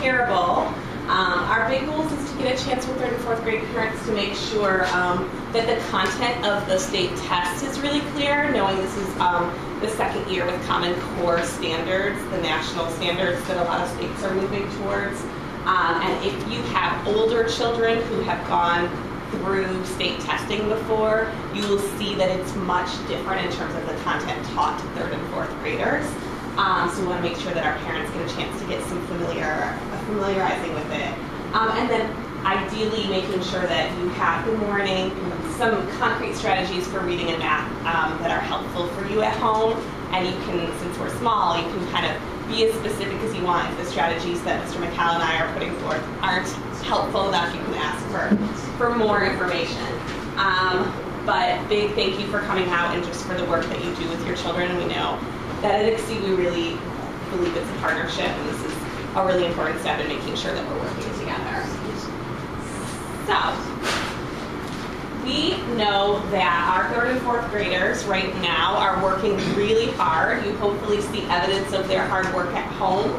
shareable. Our big goals is to get a chance with 3rd and 4th grade parents to make sure that the content of the state test is really clear, knowing this is the second year with Common Core standards, the national standards that a lot of states are moving towards. And if you have older children who have gone through state testing before, you will see that it's much different in terms of the content taught to 3rd and 4th graders. So we want to make sure that our parents get a chance to get some familiarizing with it. And then ideally making sure that you have good morning, some concrete strategies for reading and math that are helpful for you at home. And you can, since we're small, you can kind of be as specific as you want. If the strategies that Mr. McCall and I are putting forth aren't helpful enough, you can ask for more information. But big thank you for coming out and just for the work that you do with your children. And we know that at ICSE we really believe it's a partnership, and this is a really important step in making sure that we're working together. So, we know that our 3rd and 4th graders right now are working really hard. You hopefully see evidence of their hard work at home.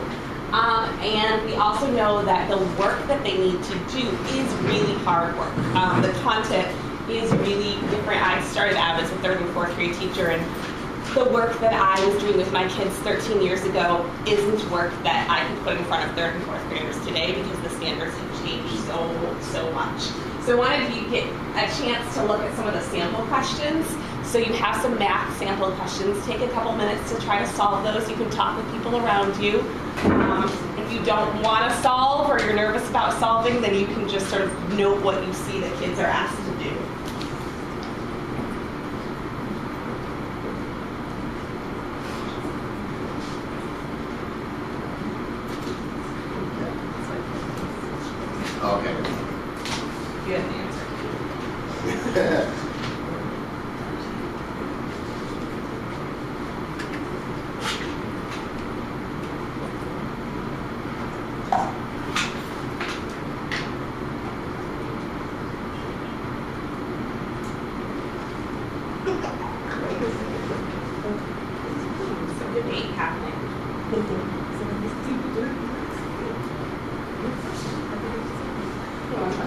And we also know that the work that they need to do is really hard work. The content is really different. I started out as a 3rd and 4th grade teacher, and the work that I was doing with my kids 13 years ago isn't work that I can put in front of 3rd and 4th graders today because the standards have changed so much. So I wanted you to get a chance to look at some of the sample questions. So you have some math sample questions. Take a couple minutes to try to solve those. You can talk with people around you. If you don't want to solve or you're nervous about solving, then you can just sort of note what you see that kids are asked to do. Okay. You have the answer. Some debate happening.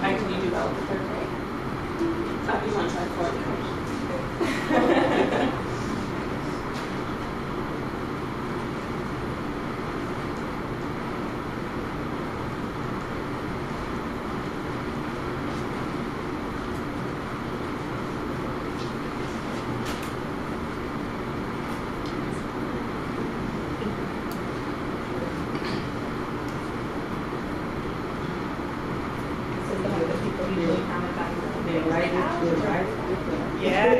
Can you do that with the 3rd grade? You want to try 4th grade? Yeah.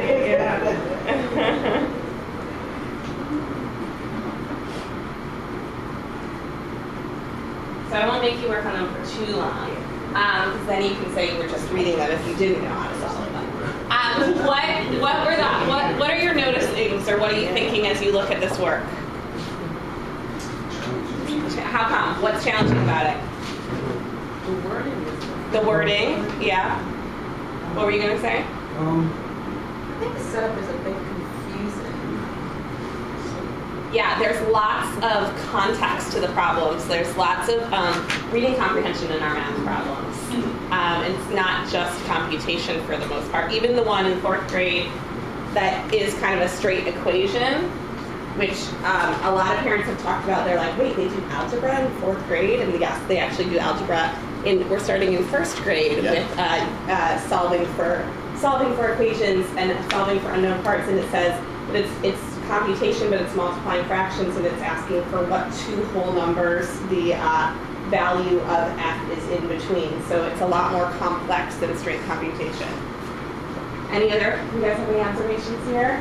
So I won't make you work on them for too long, because then you can say you were just reading them if you didn't know how to solve them. What are your noticings, or what are you thinking as you look at this work? How come? What's challenging about it? The wording. The wording, yeah. What were you going to say? I think the setup is a bit confusing. Yeah, there's lots of context to the problems. There's lots of reading comprehension in our math problems. It's not just computation for the most part. Even the one in 4th grade that is kind of a straight equation, which a lot of parents have talked about. They're like, wait, they do algebra in 4th grade? And yes, they actually do algebra. We're starting in 1st grade with solving for equations and solving for unknown parts. And it says that it's computation, but it's multiplying fractions, and it's asking for what two whole numbers the value of f is in between. So it's a lot more complex than straight computation. You guys have any observations here?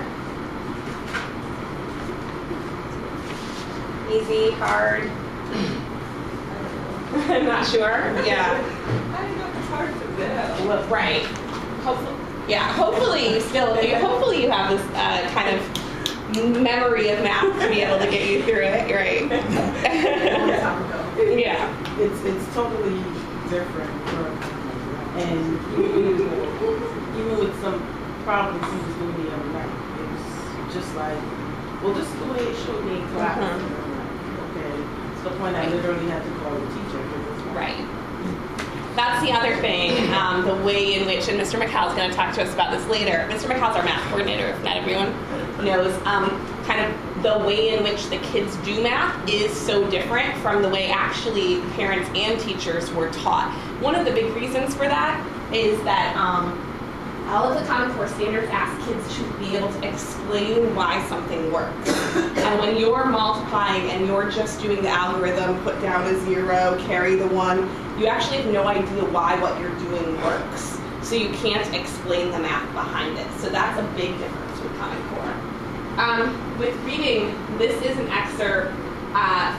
Easy, hard? I'm not sure. Yeah. I don't know if it's hard to do. Well, right. Hopefully you have this kind of memory of math to be able to get you through it, right? A long time ago. Yeah. It's totally different. And even with some problems he was doing the other night, it was just like, well, this is the way it showed me in class. And I'm like, okay. To the point I literally had to call the teacher. the other thing, the way in which, and Mr. McCall's going to talk to us about this later. Mr. McCall's our math coordinator, if not everyone knows. Kind of the way in which the kids do math is so different from the way actually parents and teachers were taught. One of the big reasons for that is that all of the Common Core standards ask kids to be able to explain why something works. And when you're multiplying and you're just doing the algorithm, put down a 0, carry the 1, you actually have no idea why what you're doing works. So you can't explain the math behind it. So that's a big difference with Common Core. With reading, this is an excerpt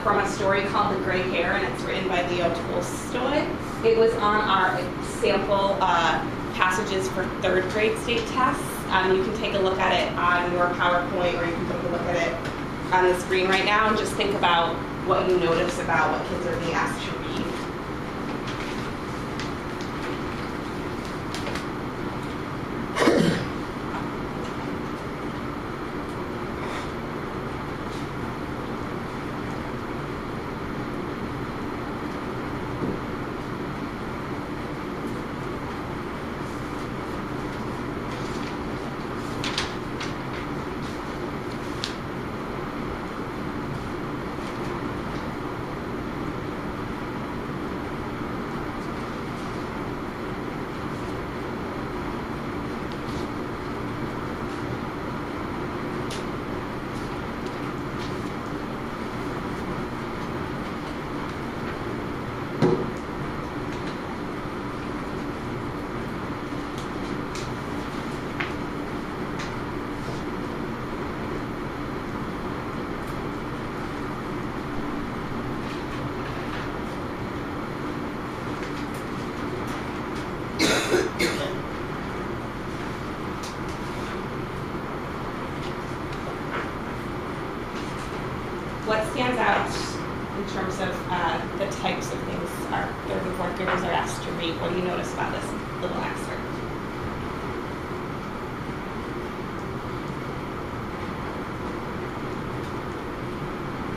from a story called The Gray Hare, and it's written by Leo Tolstoy. It was on our sample passages for 3rd grade state tests. You can take a look at it on your PowerPoint, or you can take a look at it on the screen right now and just think about what you notice about what kids are being asked to read. What stands out in terms of the types of things our 3rd and 4th graders are asked to read? What do you notice about this little excerpt?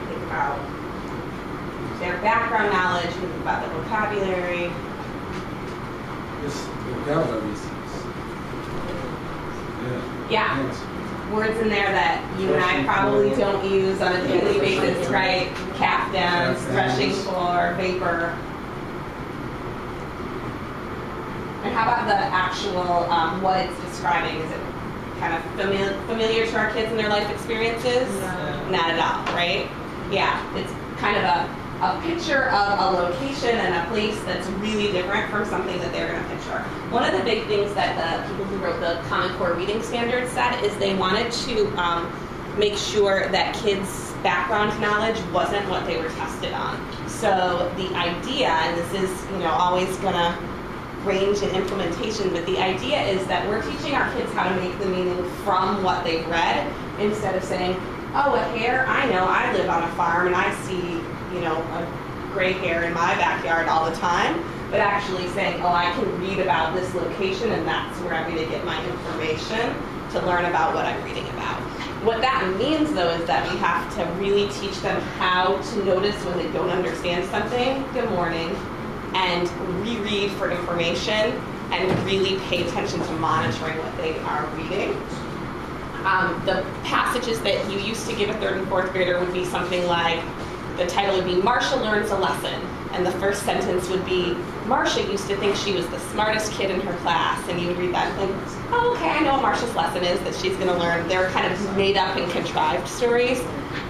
Think about their background knowledge, think about the vocabulary. Just vocabulary. Yeah. Yes. Words in there that you and I probably don't use on a daily basis, right? Calf dance, threshing floor, vapor. And how about the actual, what it's describing? Is it kind of familiar to our kids and their life experiences? No. Not at all, right? Yeah, it's kind of a picture of a location and a place that's really different from something that they're going to picture. One of the big things that the people who wrote the Common Core reading standards said is they wanted to make sure that kids' background knowledge wasn't what they were tested on. So the idea, and this is always going to range in implementation, but the idea is that we're teaching our kids how to make the meaning from what they've read, instead of saying, oh, a hare, I know, I live on a farm and I see a gray hare in my backyard all the time, but actually saying, oh, I can read about this location and that's where I'm going to get my information to learn about what I'm reading about. What that means, though, is that we have to really teach them how to notice when they don't understand something, good morning, and reread for information and really pay attention to monitoring what they are reading. The passages that you used to give a 3rd and 4th grader would be something like, the title would be Marcia Learns a Lesson, and the first sentence would be, Marcia used to think she was the smartest kid in her class, and you would read that and think, oh, okay, I know what Marcia's lesson is that she's going to learn. They're kind of made up and contrived stories,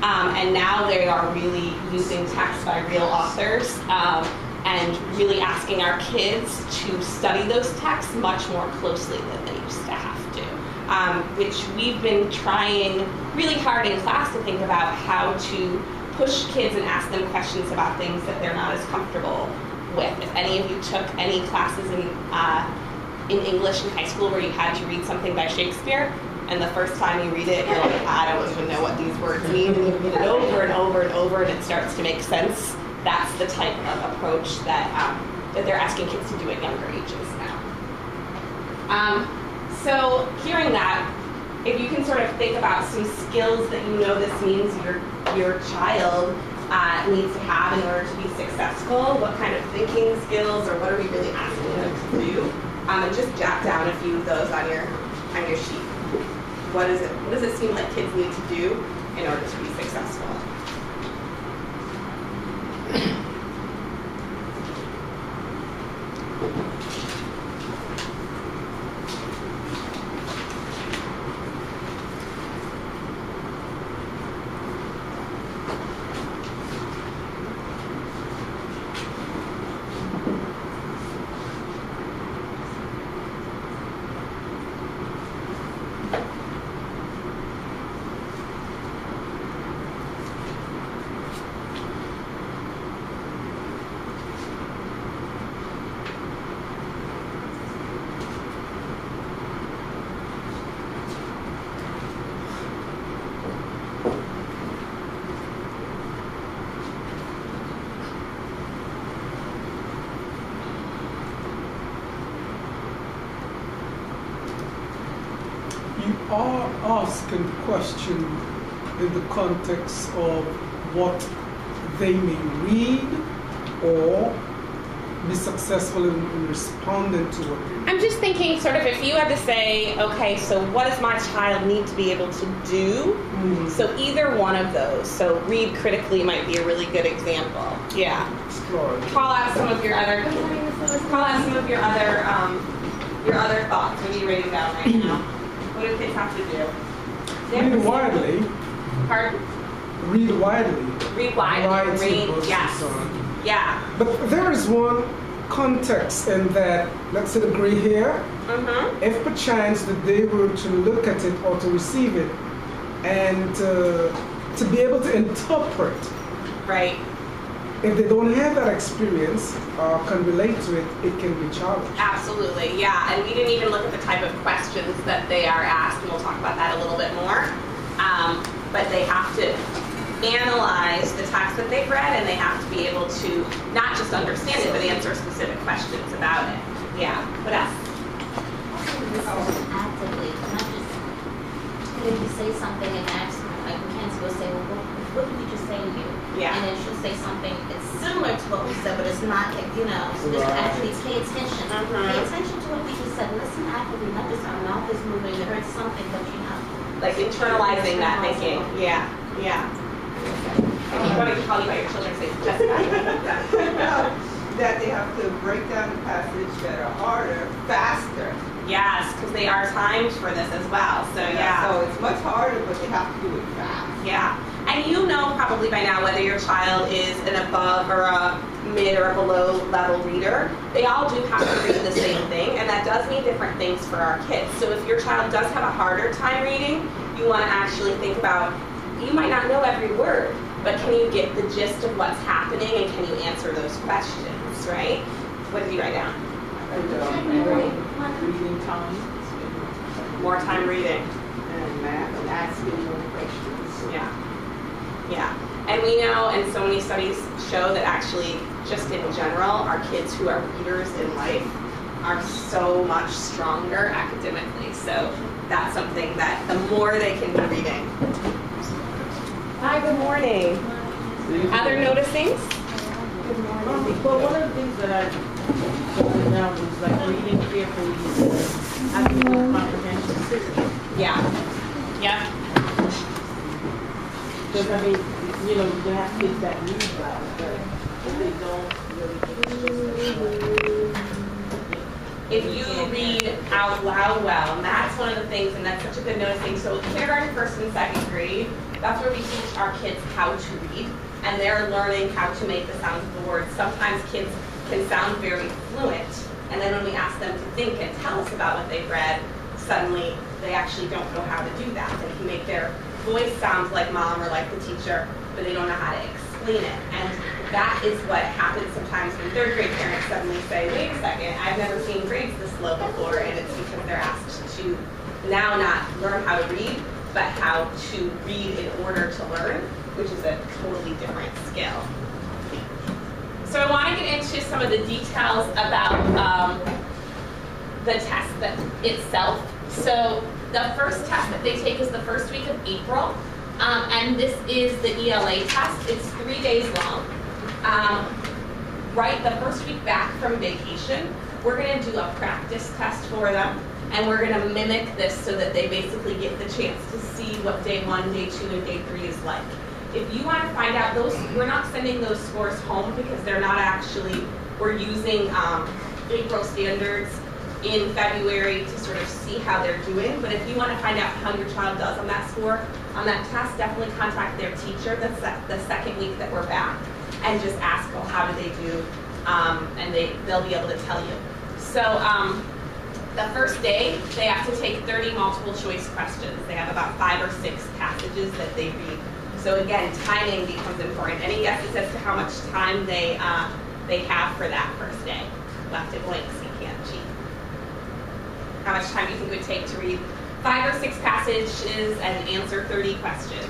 and now they are really using text by real authors, and really asking our kids to study those texts much more closely than they used to have to. Which we've been trying really hard in class to think about how to push kids and ask them questions about things that they're not as comfortable with. If any of you took any classes in English in high school where you had to read something by Shakespeare, and the first time you read it, you're like, I don't even know what these words mean, and you read it over and over and over, and it starts to make sense. That's the type of approach that they're asking kids to do at younger ages now. So hearing that, if you can sort of think about some skills that you know this means your child needs to have in order to be successful. What kind of thinking skills, or what are we really asking them to do? And just jot down a few of those on your sheet. What does it seem like kids need to do in order to be successful? You are asking the question in the context of what they may read or be successful in responding to what they read. I'm just thinking sort of if you had to say, okay, so what does my child need to be able to do? Mhm. So either one of those. So read critically might be a really good example. Yeah. Explore it. Call out some of your other, call out some of your other thoughts. What are you writing down right now? What do kids have to do? Read widely. Pardon? Read widely. Read widely. Variety Read, books and yes. so on. Yeah. But there is one context in that, let's say the gray hair, Mm-hmm. if perchance that they were to look at it or to receive it and to be able to interpret, Right. if they don't have that experience or can relate to it, it can be challenging. Absolutely, yeah. And we didn't even look at the type of questions that they are asked, and we'll talk about that a little bit more. But they have to analyze the text that they've read, and they have to be able to not just understand it, but answer specific questions about it. Yeah. What else? Listen actively, not just if you say something and ask, like Mackenzie will say, well, what did we just say to you? Yeah. And then she'll say something that's similar to what we said, but it's not, you know, so just Right. actually pay attention. Mhm. Pay attention to what we just said. Listen actively, not just our mouth is moving, you heard something, but you know. Like internalizing that thinking. Yeah. Yeah. I wanted to call you by your children's name, Jessica. That they have to break down the passage that are harder, faster. Yes, because they are timed for this as well. So yeah. So it's much harder, but they have to do it fast. Yeah, and you know probably by now whether your child is an above or a mid or a below level reader. They all do have to read the same thing, and that does mean different things for our kids. So if your child does have a harder time reading, you want to actually think about, you might not know every word, but can you get the gist of what's happening, and can you answer those questions, right? What did you write down? Reading time. More time reading. And math and asking more questions. Yeah. Yeah. And we know, and so many studies show that actually, just in general, our kids who are readers in life are so much stronger academically. So that's something that the more they can be reading. Hi, good morning. Other noticings? Good morning. Well, one of the things that I wrote down was like reading carefully and having good comprehension system. Yeah. Yeah. Because I mean, you know, you have kids that read well, but they don't really. If you read out loud well, and that's one of the things, and that's such a good noticing. So kindergarten, first and second grade, that's where we teach our kids how to read, and they're learning how to make the sounds of the words. Sometimes kids can sound very fluent, and then when we ask them to think and tell us about what they've read, suddenly they actually don't know how to do that. They can make their voice sound like mom or like the teacher, but they don't know how to explain it. And that is what happens sometimes when third grade parents suddenly say, wait a second, I've never seen grades this low before, and it's because they're asked to now not learn how to read, but how to read in order to learn, which is a totally different skill. So I want to get into some of the details about the test itself. So the first test that they take is the first week of April. And this is the ELA test. It's 3 days long. Right, the first week back from vacation, we're gonna do a practice test for them, and we're gonna mimic this so that they basically get the chance to see what day 1, day 2, and day 3 is like. If you wanna find out those, we're not sending those scores home because they're not actually, we're using April standards in February to sort of see how they're doing, but if you wanna find out how your child does on that score, on that test, definitely contact their teacher the second week that we're back, and just ask, well, how do they do, and they'll be able to tell you. So the first day, they have to take 30 multiple choice questions. They have about 5 or 6 passages that they read. So again, timing becomes important. Any guesses as to how much time they have for that first day? Left it blank so you can't cheat. How much time do you think it would take to read 5 or 6 passages and answer 30 questions?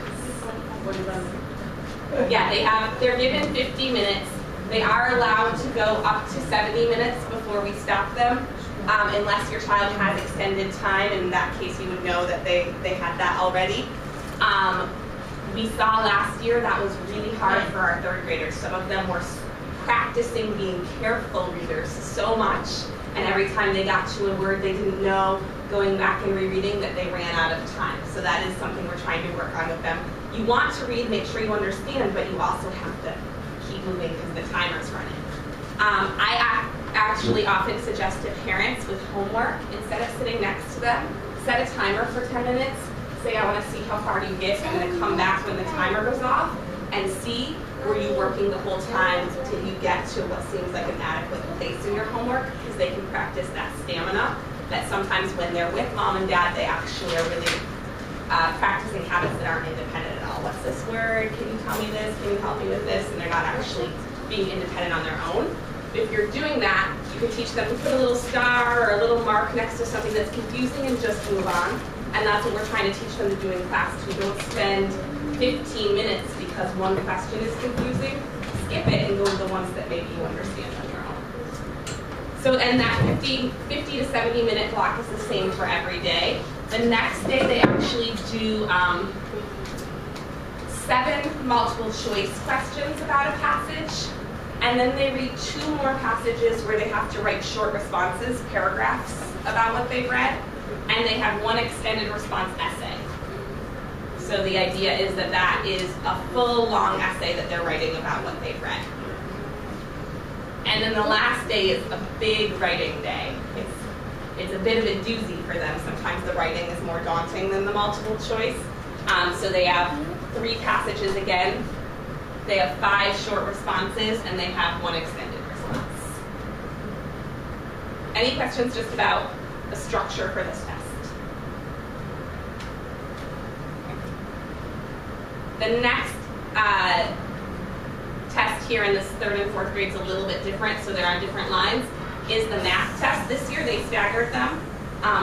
Yeah, they're given 50 minutes. They are allowed to go up to 70 minutes before we stop them, unless your child has extended time. In that case, you would know that they had that already. We saw last year that was really hard for our 3rd graders. Some of them were practicing being careful readers so much, and every time they got to a word they didn't know, going back and rereading, that they ran out of time. So that is something we're trying to work on with them. You want to read, make sure you understand, but you also have to keep moving because the timer's running. I actually often suggest to parents with homework, instead of sitting next to them, set a timer for 10 minutes. Say, I want to see how far you get, and then come back when the timer goes off and see, were you working the whole time till you get to what seems like an adequate place in your homework, because they can practice that stamina that sometimes when they're with mom and dad, they actually are really practicing habits that aren't independent at all. What's this word? Can you tell me this? Can you help me with this? And they're not actually being independent on their own. If you're doing that, you can teach them to put a little star or a little mark next to something that's confusing and just move on. And that's what we're trying to teach them to do in class. We don't spend 15 minutes because one question is confusing. Skip it and go to the ones that maybe you understand on your own. So, and that 50 to 70 minute block is the same for every day. The next day they actually do 7 multiple choice questions about a passage. And then they read 2 more passages where they have to write short responses, paragraphs about what they've read. And they have 1 extended response essay. So the idea is that that is a full long essay that they're writing about what they've read. And then the last day is a big writing day. It's a bit of a doozy for them. Sometimes the writing is more daunting than the multiple choice. So they have 3 passages again. They have 5 short responses, and they have 1 extended response. Any questions just about the structure for this test? The next test here in this 3rd and 4th grade is a little bit different, so they're on different lines, is the math test. This year they staggered them,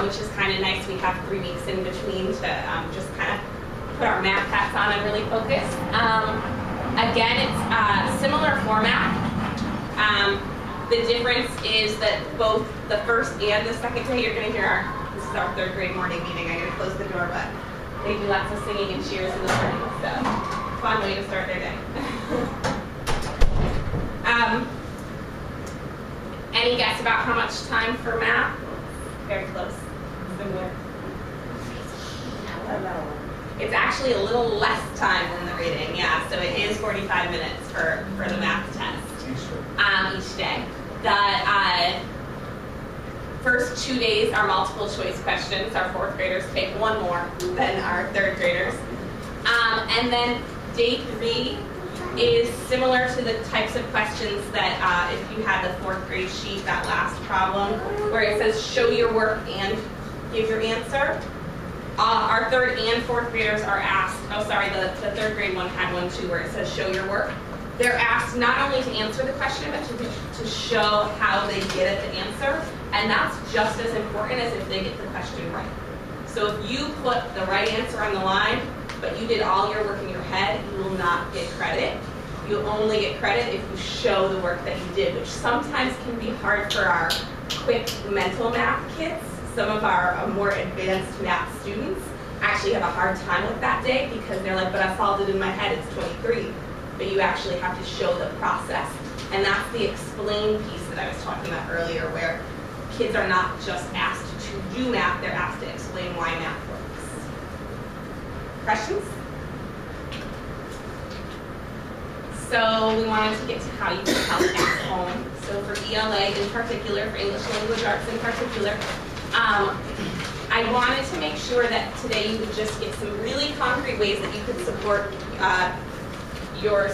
which is kind of nice. We have 3 weeks in between to just kind of put our math hats on and really focus. Again, it's a similar format. The difference is that both the first and the second day, you're going to hear this is our 3rd grade morning meeting. I'm going to close the door, but they do lots of singing and cheers in the morning, so fun way to start their day. Any guess about how much time for math? Very close. Similar. It's actually a little less time than the reading, yeah. So it is 45 minutes for the math test each day. The first 2 days are multiple choice questions. Our 4th graders take 1 more than our 3rd graders. And then day 3 is similar to the types of questions that if you had the 4th grade sheet, that last problem, where it says show your work and give your answer. Our 3rd and 4th graders are asked, the 3rd grade one had one too, where it says show your work. They're asked not only to answer the question, but to show how they get at the answer. And that's just as important as if they get the question right. So if you put the right answer on the line, but you did all your work in your head, you will not get credit. You'll only get credit if you show the work that you did, which sometimes can be hard for our quick mental math kids, some of our more advanced math students. actually have a hard time with that day because they're like, but I solved it in my head, it's 23. But you actually have to show the process. And that's the explain piece that I was talking about earlier, where kids are not just asked to do math, they're asked to explain why math works. Questions? So we wanted to get to how you can help at home. So for ELA in particular, for English language arts in particular, I wanted to make sure that today you would just get some really concrete ways that you could support your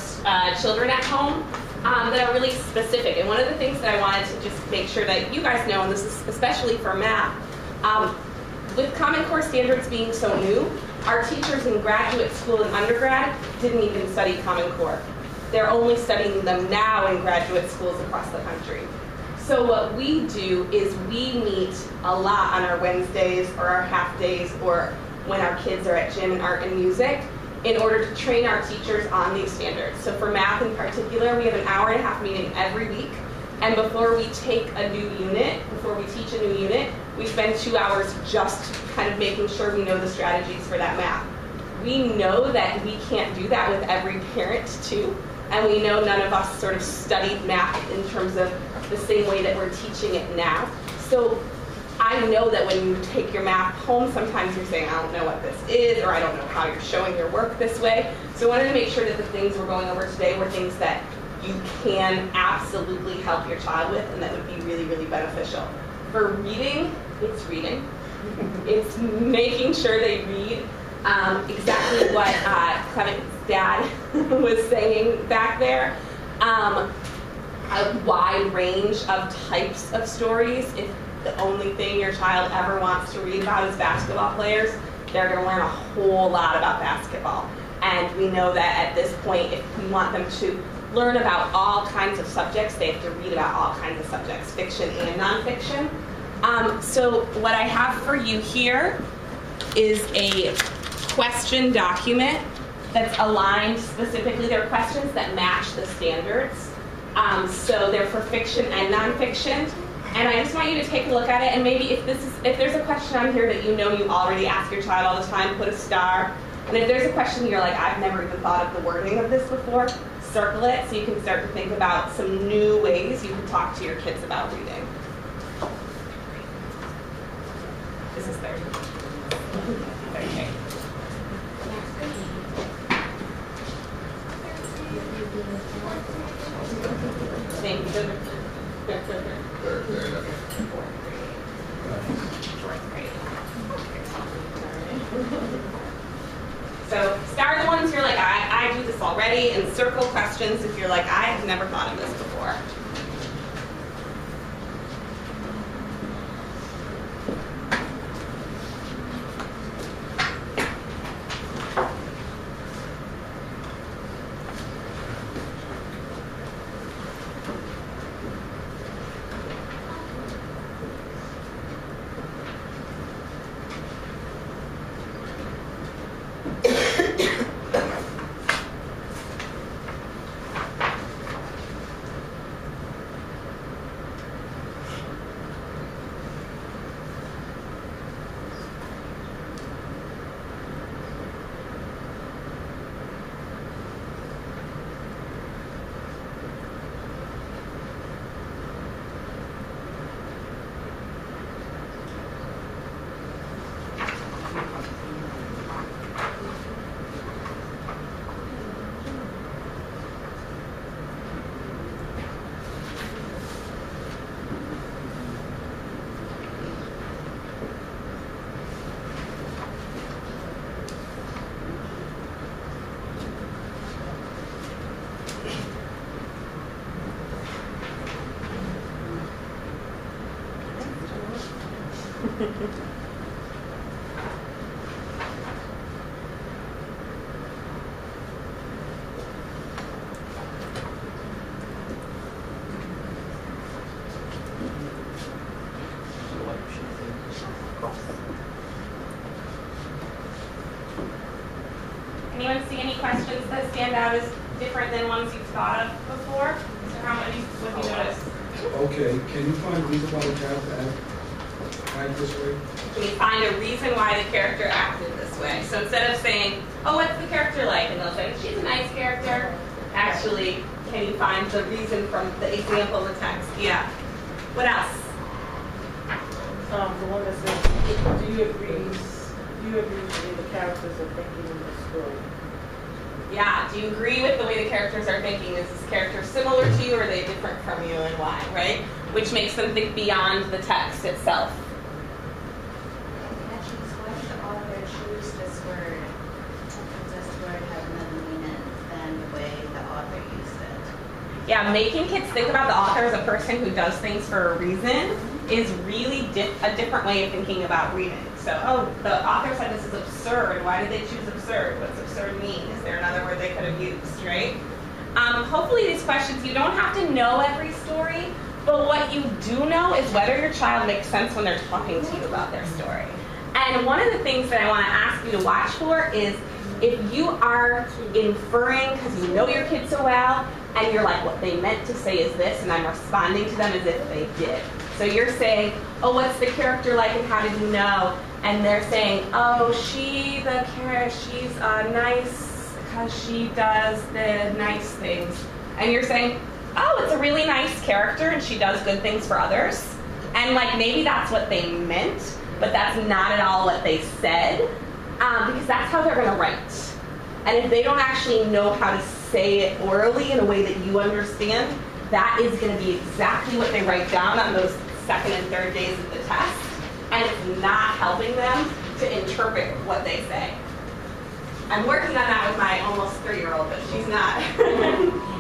children at home that are really specific. And one of the things that I wanted to just make sure that you guys know, and this is especially for math, with Common Core standards being so new, our teachers in graduate school and undergrad didn't even study Common Core. They're only studying them now in graduate schools across the country. So what we do is we meet a lot on our Wednesdays or our half days or when our kids are at gym and art and music in order to train our teachers on these standards. So for math in particular, we have an hour-and-a-half meeting every week. And before we take a new unit, before we teach a new unit, we spend 2 hours just kind of making sure we know the strategies for that math. We know that we can't do that with every parent too. And we know none of us sort of studied math in terms of the same way that we're teaching it now. So I know that when you take your math home, sometimes you're saying, I don't know what this is, or I don't know how you're showing your work this way. So I wanted to make sure that the things we're going over today were things that you can absolutely help your child with and that would be really, really beneficial. For reading, it's reading. It's making sure they read exactly what Clement's dad was saying back there. A wide range of types of stories. If the only thing your child ever wants to read about is basketball players, they're going to learn a whole lot about basketball. And we know that at this point, if we want them to learn about all kinds of subjects, they have to read about all kinds of subjects, fiction and nonfiction. So what I have for you here is a question document that's aligned specifically. They're questions that match the standards. So they're for fiction and nonfiction. And I just want you to take a look at it, and maybe if there's a question on here that you know you already ask your child all the time, put a star. And if there's a question you're like, I've never even thought of the wording of this before, circle it so you can start to think about some new ways you can talk to your kids about reading. This is third. Okay. Thank you. Third, okay. So star the ones you're like, I do this already, and circle questions if you're like, I have never thought of this before. Anyone see any questions that stand out as different than ones you've thought of before? So how many would you notice? Okay, can you find reason why the child to add Right this way. Can you find a reason why the character acted this way? So instead of saying, oh, what's the character like? And they'll say, she's a nice character. Actually, can you find the reason from the example in the text? Yeah. What else? The one that says, do you agree with the way the characters are thinking in the story? Yeah, do you agree with the way the characters are thinking? Is this character similar to you or are they different from you and why, right? Which makes them think beyond the text itself. Actually, why did the author choose this word? Does this word have another meaning than the way the author used it? Yeah, making kids think about the author as a person who does things for a reason is really a different way of thinking about reading. So, oh, the author said this is absurd. Why did they choose absurd? What's absurd mean? Is there another word they could have used, right? Hopefully these questions, you don't have to know every story, but what you do know is whether your child makes sense when they're talking to you about their story. And one of the things that I want to ask you to watch for is if you are inferring, because you know your kid so well, and you're like, what they meant to say is this, and I'm responding to them as if they did. So you're saying, oh, what's the character like and how did you know? And they're saying, oh, she's nice because she does the nice things. And you're saying, oh, it's a really nice character and she does good things for others. And like maybe that's what they meant, but that's not at all what they said, because that's how they're gonna write. And if they don't actually know how to say it orally in a way that you understand, that is gonna be exactly what they write down on those second and third days of the test. And it's not helping them to interpret what they say. I'm working on that with my almost 3-year-old, but she's not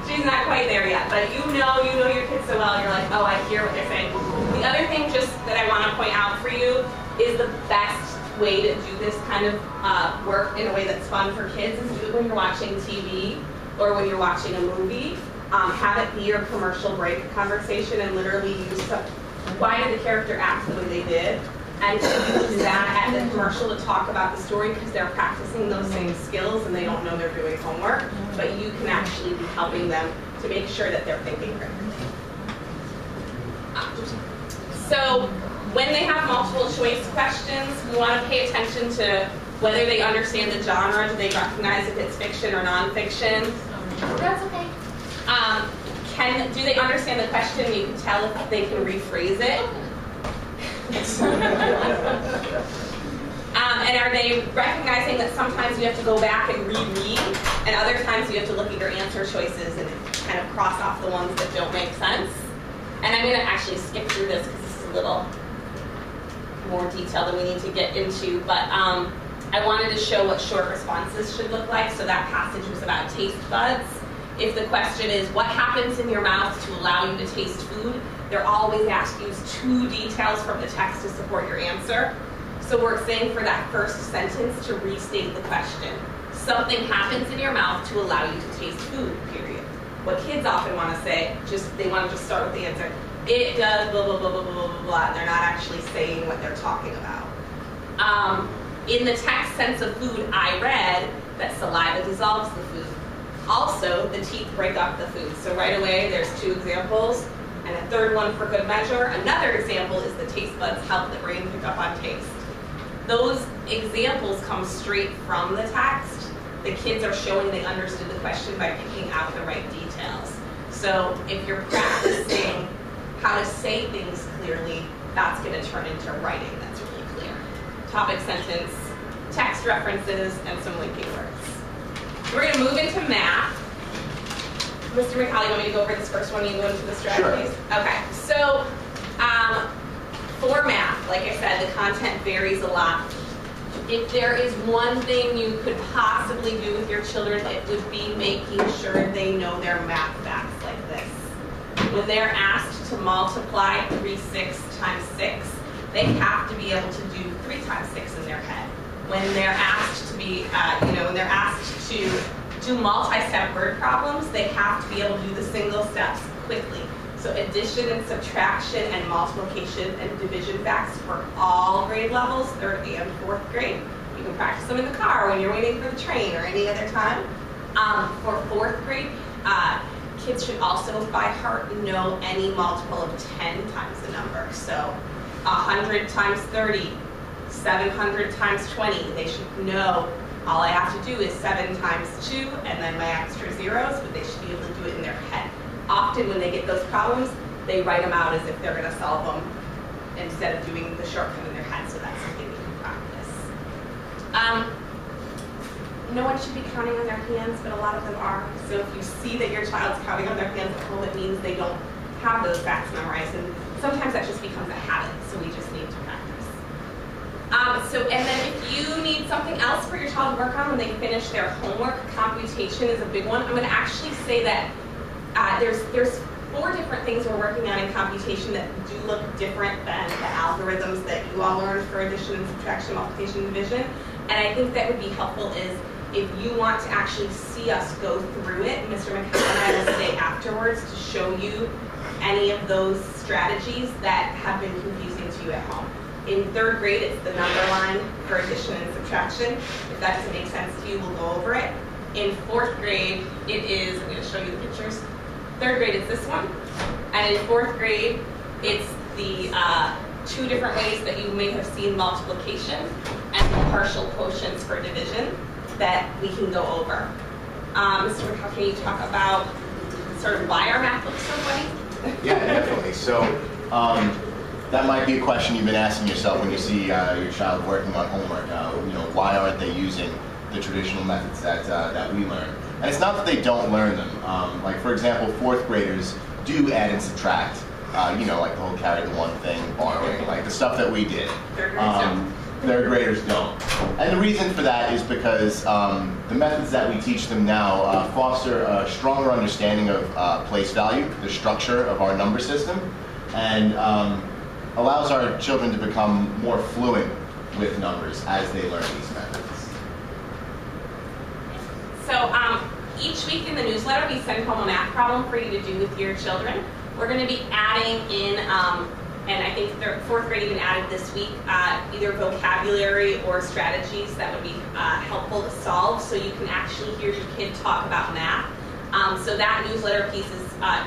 she's not quite there yet. But you know your kids so well, you're like, oh, I hear what they're saying. The other thing just that I want to point out for you is the best way to do this kind of work in a way that's fun for kids is do it when you're watching TV or when you're watching a movie. Have it be your commercial break conversation and literally use why did the character act the way they did? And use that at the commercial to talk about the story because they're practicing those same skills and they don't know they're doing homework, but you can actually be helping them to make sure that they're thinking critically. So when they have multiple choice questions, we want to pay attention to whether they understand the genre, do they recognize if it's fiction or nonfiction? That's okay. Do they understand the question? You can tell if they can rephrase it. And are they recognizing that sometimes you have to go back and reread, and other times you have to look at your answer choices and kind of cross off the ones that don't make sense? And I'm going to actually skip through this because this is a little more detail than we need to get into, but I wanted to show what short responses should look like. So that passage was about taste buds. If the question is, what happens in your mouth to allow you to taste food? They're always asked to use 2 details from the text to support your answer. So we're saying for that first sentence to restate the question. Something happens in your mouth to allow you to taste food, period. What kids often want to say, they want to just start with the answer. It does blah, blah, blah, blah, blah, blah, blah, and they're not actually saying what they're talking about. In the text sense of food, I read that saliva dissolves the food. Also, the teeth break up the food. So right away, there's 2 examples. And a third one for good measure. Another example is the taste buds help the brain pick up on taste. Those examples come straight from the text. The kids are showing they understood the question by picking out the right details. So if you're practicing how to say things clearly, that's going to turn into writing that's really clear. Topic sentence, text references, and some linking words. We're going to move into math. Mr. McCauley, you want me to go over this first one? You go into the strategies? Sure. Okay. So for math, like I said, the content varies a lot. If there is one thing you could possibly do with your children, it would be making sure they know their math facts like this. When they're asked to multiply 3/6 times 6, they have to be able to do 3 times 6 in their head. When they're asked to be, when they're asked to do multi-step word problems, they have to be able to do the single steps quickly. So addition and subtraction and multiplication and division facts for all grade levels, 3rd and 4th grade. You can practice them in the car when you're waiting for the train or any other time. For 4th grade, kids should also by heart know any multiple of 10 times the number. So 100 times 30, 700 times 20. They should know all I have to do is 7 times 2 and then my extra zeros, but they should be able to do it in their head. Often when they get those problems, they write them out as if they're going to solve them instead of doing the shortcut in their head, so that's something we can practice. No one should be counting on their hands, but a lot of them are. So if you see that your child's counting on their hands at home, it means they don't have those facts memorized, and sometimes that just becomes a habit, so we just need to practice. And then if you need something else for your child to work on when they finish their homework, computation is a big one. I'm going to actually say that there's 4 different things we're working on in computation that do look different than the algorithms that you all learned for addition and subtraction, multiplication, and division. And I think that would be helpful is if you want to actually see us go through it, Mr. McCown and I will stay afterwards to show you any of those strategies that have been confusing to you at home. In 3rd grade, it's the number line for addition and subtraction. If that doesn't make sense to you, we'll go over it. In 4th grade, it is, I'm going to show you the pictures. 3rd grade is this one. And in 4th grade, it's the 2 different ways that you may have seen multiplication and the partial quotients for division that we can go over. Mr. McCown, can you talk about sort of why our math looks so funny? Yeah, definitely. So that might be a question you've been asking yourself when you see your child working on homework. Why aren't they using the traditional methods that we learn? And it's not that they don't learn them. Like for example, 4th graders do add and subtract. Like the whole carry the one thing, borrowing, like the stuff that we did. 3rd graders don't. And the reason for that is because the methods that we teach them now foster a stronger understanding of place value, the structure of our number system, and allows our children to become more fluent with numbers as they learn these methods. So each week in the newsletter, we send home a math problem for you to do with your children. We're going to be adding in, and I think 4th grade even added this week, either vocabulary or strategies that would be helpful to solve, so you can actually hear your kid talk about math. So that newsletter piece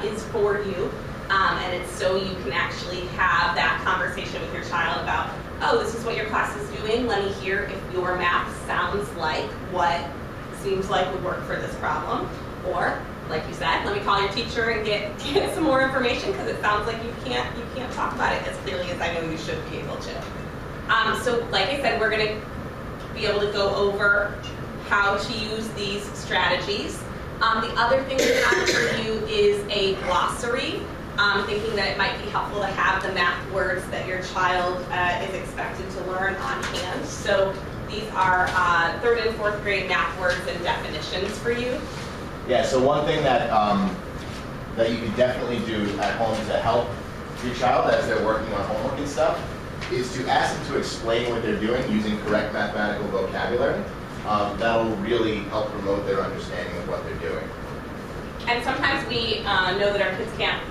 is for you. And it's so you can actually have that conversation with your child about, oh, this is what your class is doing. Let me hear if your math sounds like what seems like would work for this problem. Or, like you said, let me call your teacher and get some more information because it sounds like you can't talk about it as clearly as I know you should be able to. So, like I said, we're going to be able to go over how to use these strategies. The other thing we have for you is a glossary. Thinking that it might be helpful to have the math words that your child is expected to learn on hand. So these are 3rd and 4th grade math words and definitions for you. Yeah, so one thing that that you can definitely do at home to help your child as they're working on homework and stuff is to ask them to explain what they're doing using correct mathematical vocabulary. That'll really help promote their understanding of what they're doing. And sometimes we know that our kids can't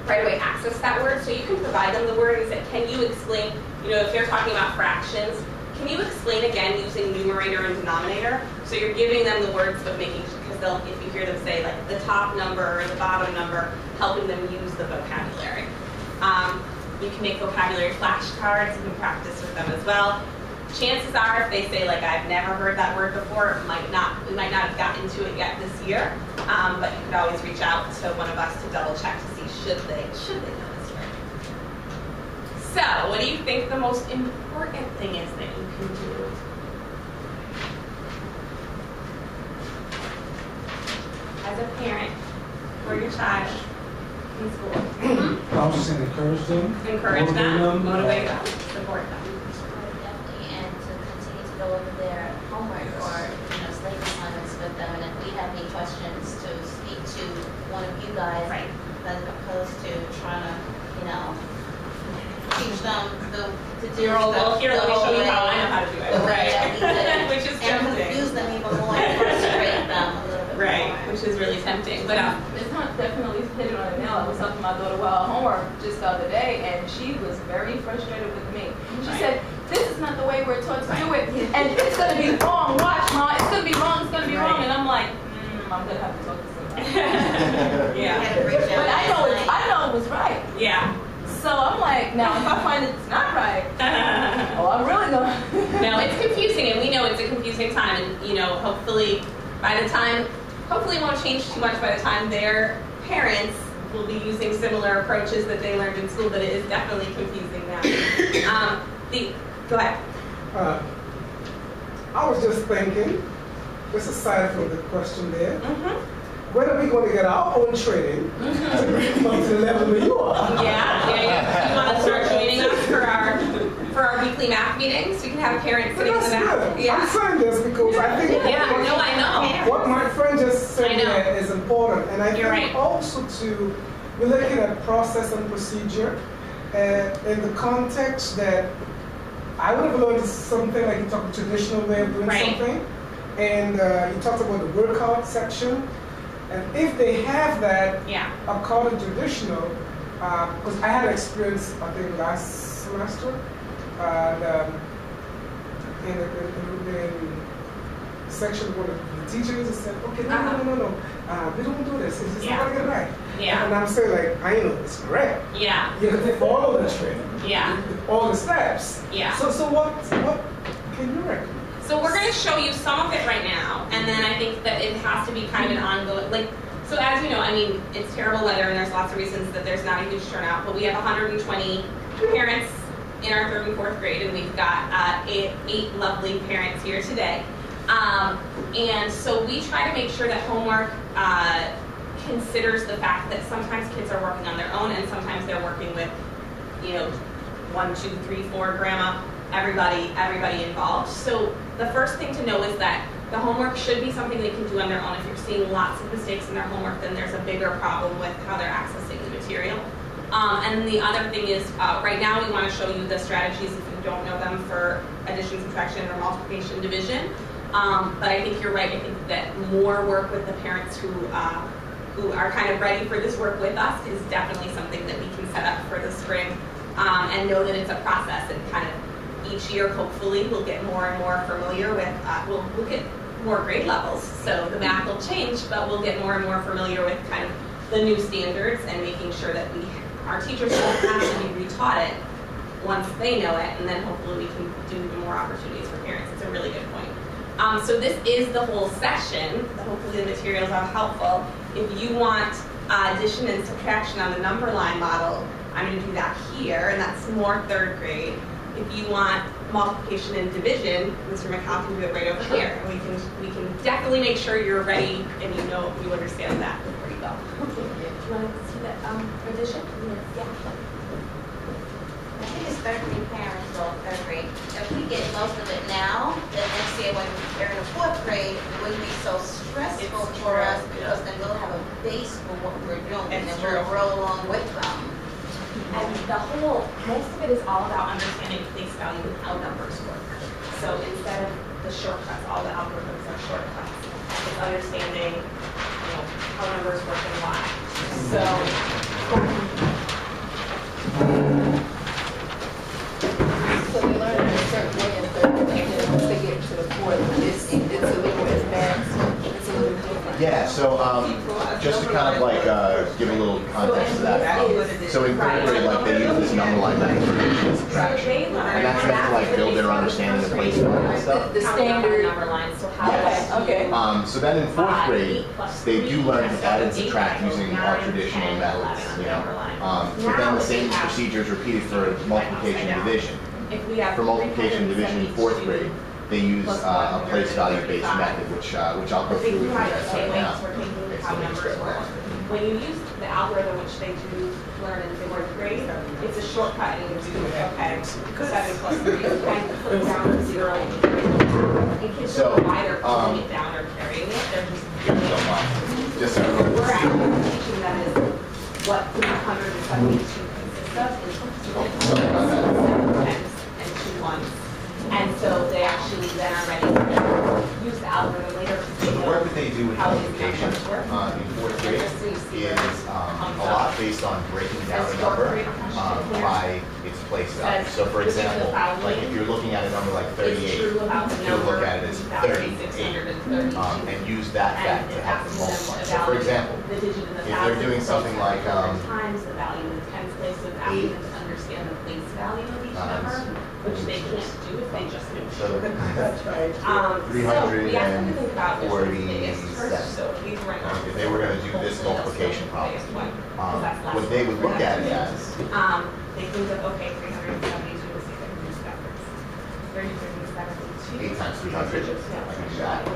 right away access that word, so you can provide them the word and say, can you explain, if they're talking about fractions, can you explain again using numerator and denominator? So you're giving them the words, but making, because if you hear them say like the top number or the bottom number, helping them use the vocabulary. You can make vocabulary flashcards, you can practice with them as well. Chances are, if they say like, I've never heard that word before, we might not have gotten to it yet this year, but you could always reach out to one of us to double check to see should they know this word. So, what do you think the most important thing is that you can do? As a parent, for your child in school? I was just saying encourage them. Encourage them, motivate them, support them. Go over their homework or study assignments with them, and if we have any questions, to speak to one of you guys, right, as opposed to trying to teach them to do well, here, let me show you how I know how to do it. Right. Which is and confuse them even more and frustrate them a little bit right, more. which is really tempting. But Ms. Hunt definitely hit it on the nail. I was helping my daughter with her homework just the other day, and she was very frustrated with me. She said, this is not the way we're taught to do it, and it's going to be wrong. Watch, Ma, it's going to be wrong, it's going to be wrong. And I'm like, I'm going to have to talk to somebody. Yeah. But I know it was right. Yeah. So I'm like, now if I find it's not right, oh, I'm really gonna. No, it's confusing, and we know it's a confusing time, and you know, hopefully it won't change too much by the time their parents will be using similar approaches that they learned in school, but it is definitely confusing now. Go ahead. I was just thinking, just aside from the question there, Mm-hmm. when are we going to get our own training to come to the level where you are? Yeah. You want to start joining us for our weekly math meetings? We can have parents But sitting in the that's math. good. I'm saying this because I think I know. what my friend just said I know. there is important. And I You're think right. also too, we're looking at process and procedure in the context that I would have learned something like you talked about traditional way of doing Right. something. And you talked about the workout section. And if they have that Yeah. according to traditional, because I had experience, I think last semester, and in section where the teachers said, okay, no, we don't do this. It's just not gonna get right. Yeah. And I'm saying like, I know it's correct. Yeah. You have to follow the training. Yeah. All the steps. Yeah. So what can you recommend? So we're going to show you some of it right now, and then I think that it has to be kind of an ongoing, so as you know, I mean, it's terrible weather, and there's lots of reasons that there's not a huge turnout, but we have 120 parents in our 3rd and 4th grade, and we've got eight lovely parents here today. And so we try to make sure that homework considers the fact that sometimes kids are working on their own, and sometimes they're working with, 1, 2, 3, 4, grandma, everybody involved. So the first thing to know is that the homework should be something they can do on their own. If you're seeing lots of mistakes in their homework, then there's a bigger problem with how they're accessing the material. And then the other thing is, right now we want to show you the strategies, if you don't know them, for addition, subtraction, or multiplication, division. But I think you're right. I think that more work with the parents who are kind of ready for this work with us is definitely something that we can set up for the spring, and know that it's a process, and kind of each year, hopefully, we'll get more and more familiar with, we'll get more grade levels. So the math will change, but we'll get more and more familiar with kind of the new standards, and making sure that our teachers don't have to be retaught it once they know it, and then hopefully we can do more opportunities for parents. It's a really good point. So this is the whole session. Hopefully the materials are helpful. If you want addition and subtraction on the number line model, I'm going to do that here, and that's more 3rd grade. If you want multiplication and division, Mr. McCall can do it right over here. And we can definitely make sure you're ready and you understand that before you go. Do you want to see that addition? Yeah. I think it's 3rd grade parents or 3rd grade. If we get most of it now, then next year when they're in the 4th grade, it wouldn't be so stressful for us, because then we'll have a base for what we're doing, and then we'll roll along with them. And most of it is all about understanding place value and how numbers work. So instead of the shortcuts, all the algorithms are shortcuts. It's understanding, how numbers work and why. So they learn in a certain way in 3rd grade, and then once they get to the 4th, it's a little advanced, it's a little different. Yeah, so just to kind of give a little context to that. So in 3rd grade, they use this number line method for addition and subtraction. And that's meant to build their understanding of place value and stuff. The standard number lines. So how Yes. Okay. So then in 4th grade, they do learn to add and subtract using our traditional methods, But then the same procedure is repeated for multiplication and division. For multiplication and division in 4th grade, they use a place value based method, which I'll go through with you guys right now. How numbers work. When you use the algorithm, which they do learn in 4th grade, it's a shortcut, and you do, 7 plus 3, you kind of put down the 0. And kids don't know why they're pulling it down or carrying it, they're just doing it. We're actually teaching them is what 372 consists of, is 2 tens and 2 ones. And so they actually then are ready to use the algorithm later. So the work that they do with multiplication in 4th grade is a lot based on breaking down a number by its place value. So for example, like if you're looking at a number like 38, you'll look at it as 38 and use that fact to help them multiply. So for example, if they're doing something like times the value in 10th place with understand the place value of each number, which they can't do if they just know. So That's right. So we have to think about which one's biggest 347. first, so these right now. If they were gonna do this multiplication problem, Biggest one, 'cause that's less what they would look at it as, they think of, okay, 372, let's see if I can use backwards. 372. 8 times 300, Yeah, I can do that.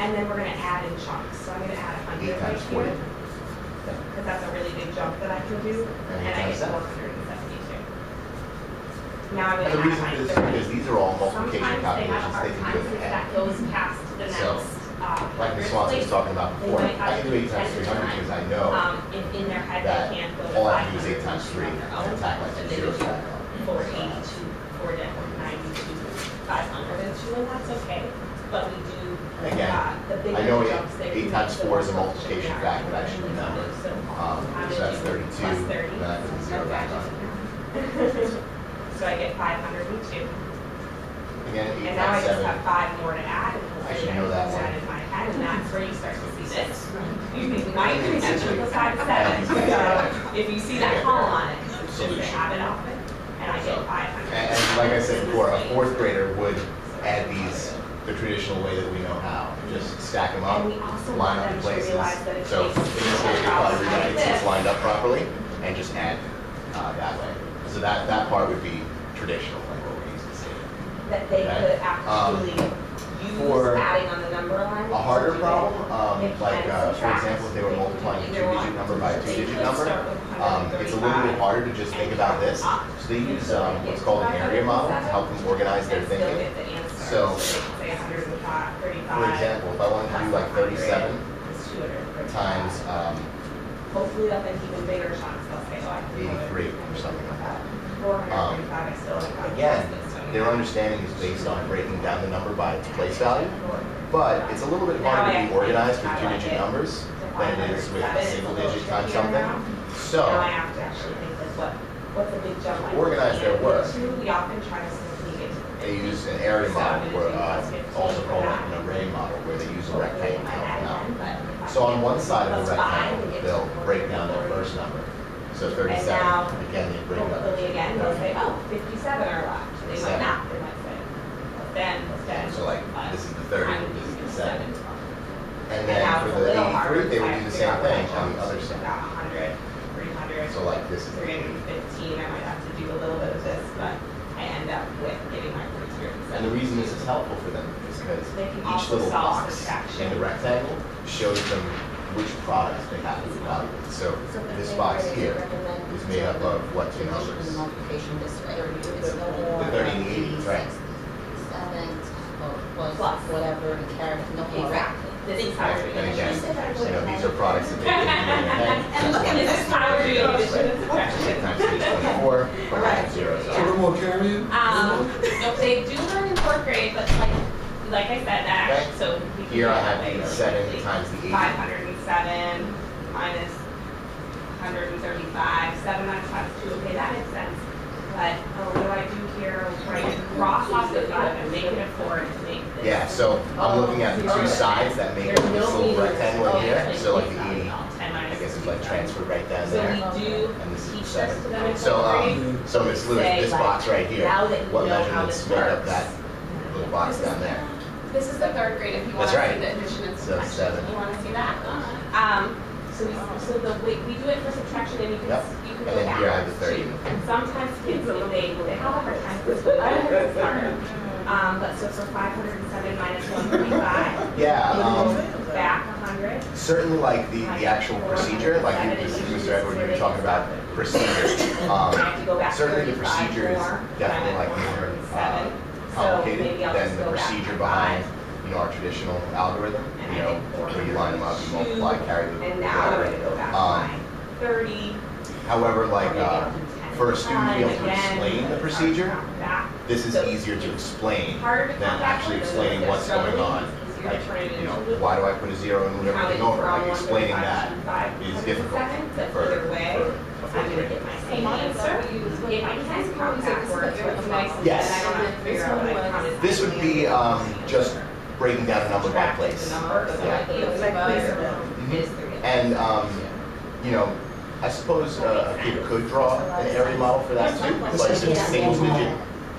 And then we're gonna add in chunks, so I'm gonna add 100 8 right times here. 40. Because that's a really big jump that I can do, And and I 8 get times 472. Now I'm And gonna the reason add is my 30. because these are all multiplication Sometimes they have a calculations hard they can time do in since their that head. goes past the So, next, Like Ms. Swanson was talking about before, I can do 8 times 300 because I know in their head that they can't go to all I have to do is 8 500 times 3 on their and own, attack like but 2 they zeros. do 482, 492, 502, and that's okay. But we do, Again, the bigger I know jumps they 8 can times make, 4 is a the multiplication more fact that I should complicated remember. it is. So I'm So gonna that's do 32, plus 30. then I put the 0 back on. So I get 502. Again, 8 And now I times just 7. have 5 more to add, and I should know that one. in my head, and that's where you start to see this. You might potentially go 5 to 7. So if you see that column on it, it's just to have it open, and I get 500. And like I said before, a 4th grader would add these the traditional way that we know how. Just stack them up, And we also line want up them in to places. realize that it So in takes this case, we probably like rewrite this. it's lined up properly and just add that way. So that part would be traditional, like what we're used to seeing. That they Okay. could actually use for adding on the number line. A harder to do problem, it. like It can for subtract. example, if they were multiplying a Either 2-digit number by a They 2-digit could number, start with it's a little bit 135 harder to just think and about count this. up. So they use what's called an area model to help them organize their And still thinking. get the answer. So, they could say 135. For example, if I wanted to do like 37 It's 235. times Hopefully they'll think even bigger chunks, they'll say, oh, I can do it. 83 or something like that. 435, I still haven't got Again, this, so their understanding is based on breaking down the number by its place value, but it's a little bit harder to be organized with 2-digit numbers than it is with a single digit times something. So, Now I have to actually think like what's a big jump like? Organize their work. We often try to simply get to the they use an area model, or also called an array model, where they use a rectangle to help them out. So on one side of the rectangle, they'll break down their first number. So 37, now, again, they break down. hopefully again, they'll say, oh, 57 are left. They might not, they might say, then, So like, this is the 30, this is the 7. And now then it's for a the little harder 83, they would to do the figure same out what thing I on the want. other I've side. got 100, 300. So like this is 315, I might have to do a little bit of this, but I end up with getting my 300. And the reason this is helpful for them is because They can each also little solve box subtraction. in the rectangle shows them which products they have to evaluate. So this box here is made up of what two numbers? Multiplication this way. The 30 and the 80, right? 7 plus Plus. whatever the carrot, no, Exactly. This is how we're And doing again, it. you know, these are products that they can do in their head. And look at this is how we're doing addition and subtraction. Times 3 is 24, or times 0 is So no more carrying? No, they do learn in 4th grade, but like I said, that Okay. actually, so we can Here do I it have that way the really 7 quickly. times the 80. 507 minus 135, 7 minus 5 is 2, okay, that makes sense. But what do I do here? Right, cross off the 5 and make it a 4 to make this. Yeah, so I'm looking at the two sides that make up There's this no little meters. rectangle in here. So like the 80, 10 I minus guess is like transferred right down So there. we do And this is teach 7. this to them in So, 4th grade. so Ms. Lewis, Say, this like, box right here, now that you what know how measurements this make up works. that little box down there? This is the 3rd grade if you want That's to right. see the addition and So subtraction. 7. You want to see that? So the way we do it for subtraction, and you can Yep. you can And go then here I have backwards the 30. too. And sometimes kids they have a hard time with this. I think it's harder. But so for 507 minus 135, Yeah, back 100. certainly like the actual procedure, like Mr. Edward, you were talking about procedure. I have to go back Certainly the 35 procedure is more, definitely like more 107. So complicated maybe I'll than just the go back procedure 5. behind, our traditional algorithm. And You I know, get where you line them up, you 402, multiply, carry the And now I'm whatever. going to go back Um, 30. However, like or maybe I'll do 10 for a student to be able to again, explain the it's procedure, hard to come back. this is So easier to explain Harder to than come back actually with, explaining it's what's going on. easier to Like, turn it you know, into why do I put a 0 and move everything over? Like explaining that is difficult But for either way, a I'm fourth gonna grader. get my same answer. If I can count backwards, what's nice is Yes. that I don't have to figure out what I counted. This would be just breaking down a number by place. The number, so Yeah. I think it's like this. And, you know, I suppose a kid could draw an area model for that too, but if it's a single digit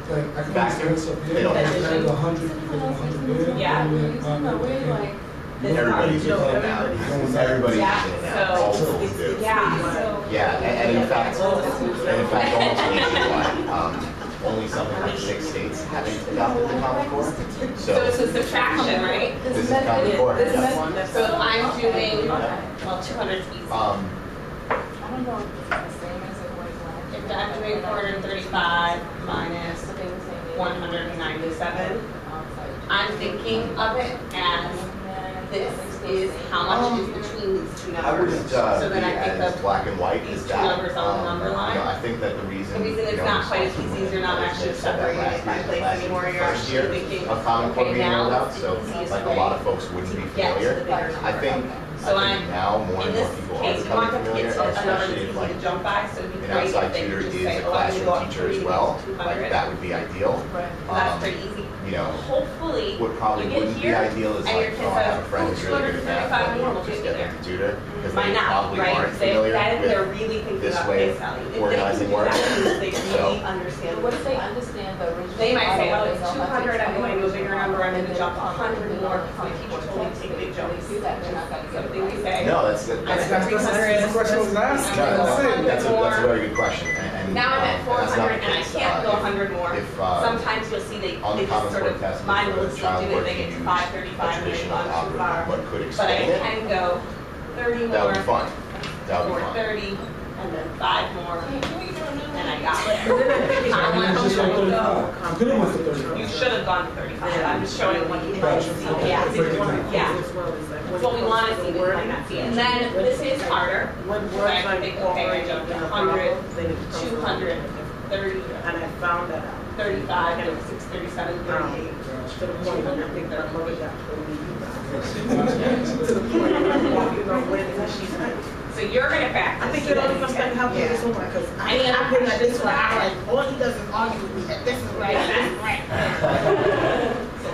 Like, I can factor, understand stuff, they don't. yeah, like, 100, you get 100 there. Yeah. Everybody's using it now. Everybody's Yeah, using it now. so- All schools do. Yeah, Yeah, and in fact, almost nationwide, only something like 6 states have adopted the Common Core. so it's a subtraction, right? This is Common Core. This Yeah. is, so I'm doing, well, 200 is easy. I don't know if it's the same as it was last year. If I'm doing 435 minus 197, I'm thinking of it as this is how much is between these two I numbers. wouldn't So be then I think as of black and white these as two that. numbers on the number line. I think that the reason. The reason it's not quite as easy is you're not actually separating it by place anymore. You're First year actually thinking, of Common Core okay, being rolled now out, it's so the easiest like a way lot of folks wouldn't be to get to familiar. the bigger I number. think, So now more in and this more people are case, you want becoming them to familiar, get to a number that's especially if easy like to jump by, so it'd be an great outside if they tutor could just is say, a oh, I'm gonna go classroom up teacher as 3 well, to like 200. that would be ideal. That's pretty easy. You know, Hopefully, what probably you get wouldn't be here, ideal is and your like, kid oh, I have a says, friend who's really good at math, 235 more will but just get get me them to tutor, because Might they not, probably right? aren't They, familiar that, they're with really thinking this about way face of value. If organizing they work. can do that, they So- really understand. What if they understand the original? They might say, oh, model, it's they know how to 200, I'm going to a bigger number, I'm going to jump explain 100 more, because my teacher told me to take big jumps. do that, they're not gonna get it Something we say. No, that's I'm that's at 300. the question I was asking. no, That's it. that's a very good question. And Now I'm at that's not 400 the and I case. can't go If- 100 more. If Sometimes you'll see they on the just Common sort Core of test, mindlessly child do it, work they get use to 535 and they've traditional gone too algorithm, far. but could But I explain it, can go 30 that would be more, fun. That would be fun. 430, and then 5 more, and I got it. I'm good with the 35. You should have gone to 35. I'm just showing what you might see. Yeah, yeah. It's what we want to see, but you might not see it. And then this is harder. When So I words have are to think, okay, I jumped incorporated in a 100, problem, then it becomes 200, 30, And I found that out. 35, 36, 37, 38. To the point that I think that my mother got to the point where I'm walking on when she's like, So you're going to practice. I think you know something help me this one because I've been like this for hours. All he does is argue with me that this is right, that's right.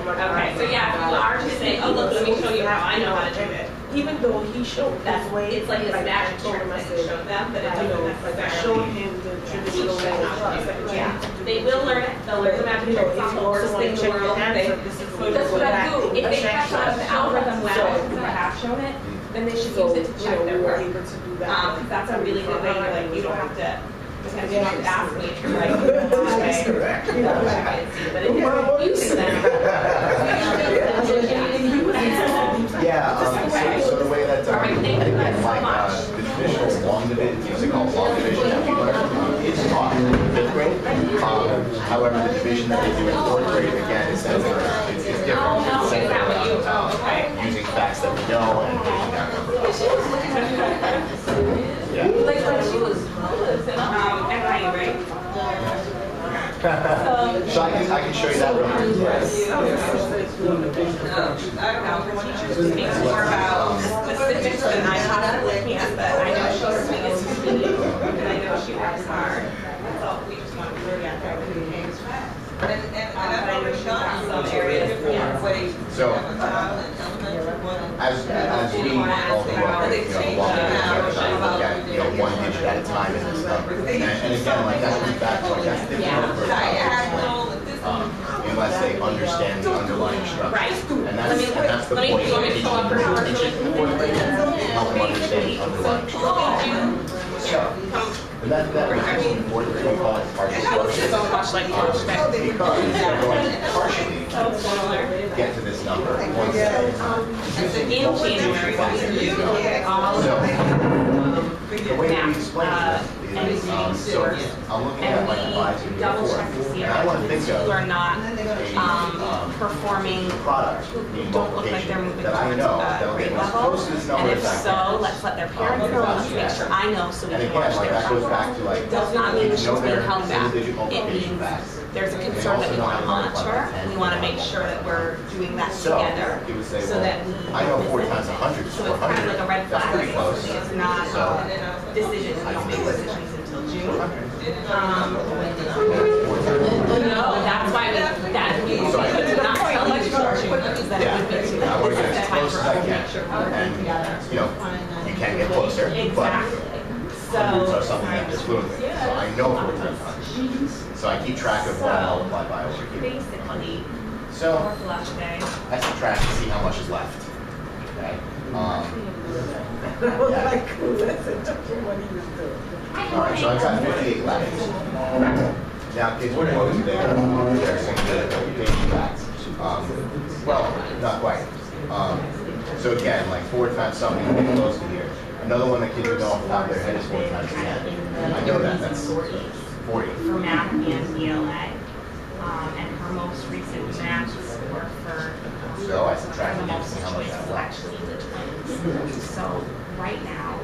Okay, so yeah, if you are to say, oh, look, let me show you how I know how to do it. Even though he showed That's his way, it's like this I magic told trick him, I that you said, showed them, but it you know, doesn't like I necessarily. showed him the traditional way. Yeah, they will learn it. They'll learn the magic tricks. It's not the worst thing in the world. That's what I do. If they catch on the algorithm well, because I have shown it, then they should use it to check their work. Because that's a really good way. You're like, you don't have to. Because you don't ask me to like, okay, but if you're used to them. Yeah, so the way that, again, like, the traditional long division, what's it called, long division that we learn, is taught in 5th grade. However, the division that they do in 4th grade, again, is different. It's different. Using facts that we know and taking that number. Yeah. Like when she was NYU, right? So I can show you that real quick. I don't know, teachers speak more about specifics than I possibly can, but I know she's doing it to me, and I know she works hard. That's all, we just want to really get there with the games. And I've already done some areas where So, as we all go up, the long division, look at, one digit at a time in this number. And again, like, that comes back to, like, that's the unless they understand the underlying structure. Right. And that's the point of teaching the 4th grade, help them understand the underlying structure. And that was in 4th grade, we call it partial structure. So much like Because they're going to partially get to this number once in January, the way that we explain it is, so I'm looking at my divides in double before, check to see and I want to if think schools of are not a performing, product, don't look like they're moving that I towards know that'll grade get as level. close to this number And if as I can. so, let's let their parents know, let's make sure I know so we And can again, watch like, their that goes progress. back to like, Does not mean you she's know being their held back. single-digit It multiplication means facts. there's a They concern that also we know want to how to monitor, multiply and we by want to 10. make sure that we're doing that So, together. he would say, So well, that we. I know 4 times 100 is So it's kind of 400. like a red That's flag, pretty close. it's not So, decisions, we don't make decisions until June. No, that's why we could not tell you until June, because then it would be too. I want to get This is as the time close for as I us to can. make sure we're working together. And, you can get closer, but Exactly. hundreds or something like this fluently. So I know 4 times 100. So I keep track of what I multiply by over here. Basically, So what's left today? I subtract to see how much is left. Okay. Like, that's what he was doing. All right, so I've got 58 left. Now, kids, we're going to go to their singular occupation facts. Well, not quite. So again, like 4 times something, we're getting close to here. Another one that kids would know off the top of their head is 4 times 10. I know that. That's 40. For math and ELA. And her most recent math score for So I subtract the it to multiple see how much choice is is left. actually the twins. So right now,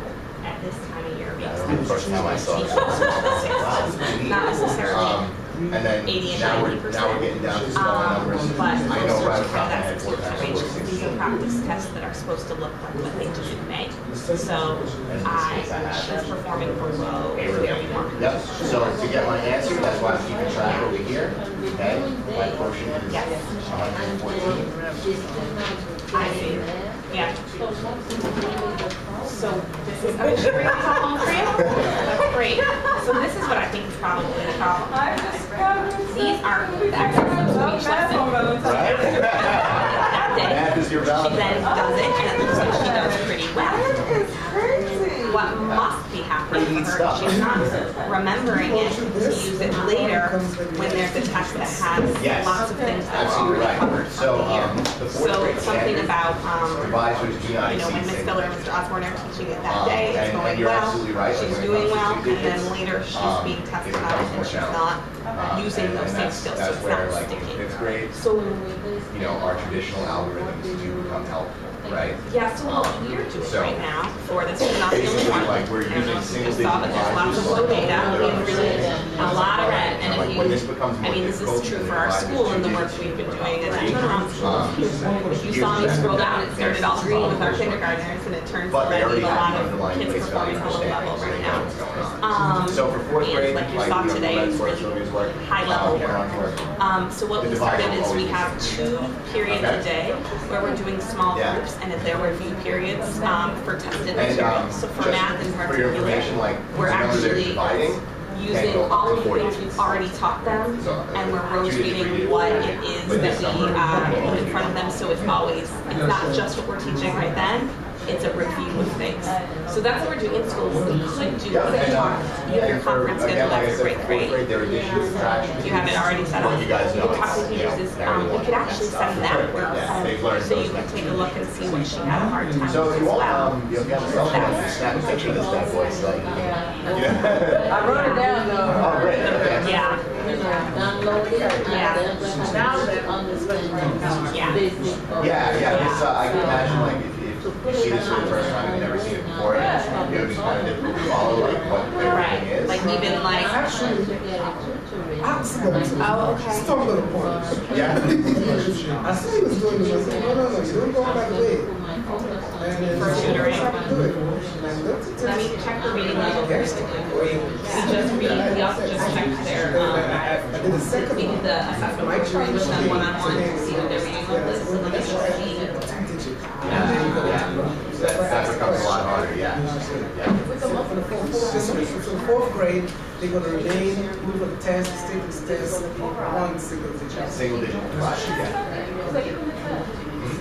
at this time of year, we expect The first time I saw it, wow, this is neat. not necessarily And then 80 and now 90%. we're getting down to smaller numbers. But I know right most off the top of my of head, 4 times 4 is these 16. are practice tests that are supposed to look like what they do in May. So she's performing below where we want her Yep, to. so to get my answer, that's why I'm keeping track over here, okay? My quotient is Yes. 114. I see. Yeah. So this is, are you sure it's all for you? That's great. So this is what I think is probably the problem. These are the exercises of each lesson. Right? Math is your She valid. then does it, and it looks like she does pretty well. What must be happening for her, she's not remembering it to use it later when there's a test that has Yes. lots of things that were Absolutely already right. covered So, from the year. the fourth So grade something standard about, provides which do not you know, when exceed Ms. single Miller and digit. Mr. Osborne are teaching it that day, it's And going you're well, absolutely right, like she's when it doing comes to well, two and then digits, later she's being it tested becomes on it, more and she's challenging. not using And those same that's- skills, so That's it's where, not like, in sticking. 5th grade, So, you know, our traditional algorithms do become helpful, right? yeah, so what we're doing So, right now, for this is not the only basically, one. like, we're I don't know using if you just single saw, but there's digit lots of low data, we have really a lot of red, and Like, if when this you, becomes I more mean, this is difficult, true then for our divide school and the two work digits we've been to doing in become turnaround schools. If you saw me scroll down, it started all green with our kindergartners, and it turns But out they that already a have lot the of underlying kids base value performing below understanding, level so they right know now. what's going on. So for 4th And grade, like you saw today, it's really high level work. So what The we divide started will is we always have be 2 periods a Okay. day where we're doing small Yeah. groups, and they're review periods for tested And materials. So for just math in for your particular, information, like, we're the numbers they're actually dividing, using all of the things we've already taught them, So, and we're 2 to 3 rotating what it is But that this we number- put in front of them, so it's always, it's not just what we're teaching right then, it's a review of things. So that's what we're doing in school. What we could do Yeah, is and, talk, you have your conference again, scheduled like I after said, great for 4th grade, grade. their addition, subtraction. You have it already set up. What you guys know, The talking it's, you know, teachers is, very we could actually send that work Yeah, they've home, learned so you those can things. take a look and see what she had a hard time So with if as you want, well. you have a cell phone, just snap a picture of this bad boy, so you can, I wrote it down though. Oh, great, okay. Yeah, Download it. Yeah. Now that yeah. Yeah, this, I can imagine, like, if you see this for the first time, you've never seen it before, it would be kind of difficult to follow, like, what everything Right, is. like even like, Oh, okay. Stop a little point. Yeah. I said he was doing this. I said, no, you don't go back way. And then For tutoring. do it. And looked at Let me this. check the reading level first. We also just checked their, I did the second we did one. the assessment workshop with them one-on-one to see what their reading level is, and let me just see. That becomes a lot harder, yeah. Yeah. So the 4th grade, they're going to remain, move on the test, stay with the test, one single digit. Single digit multiplication, yeah.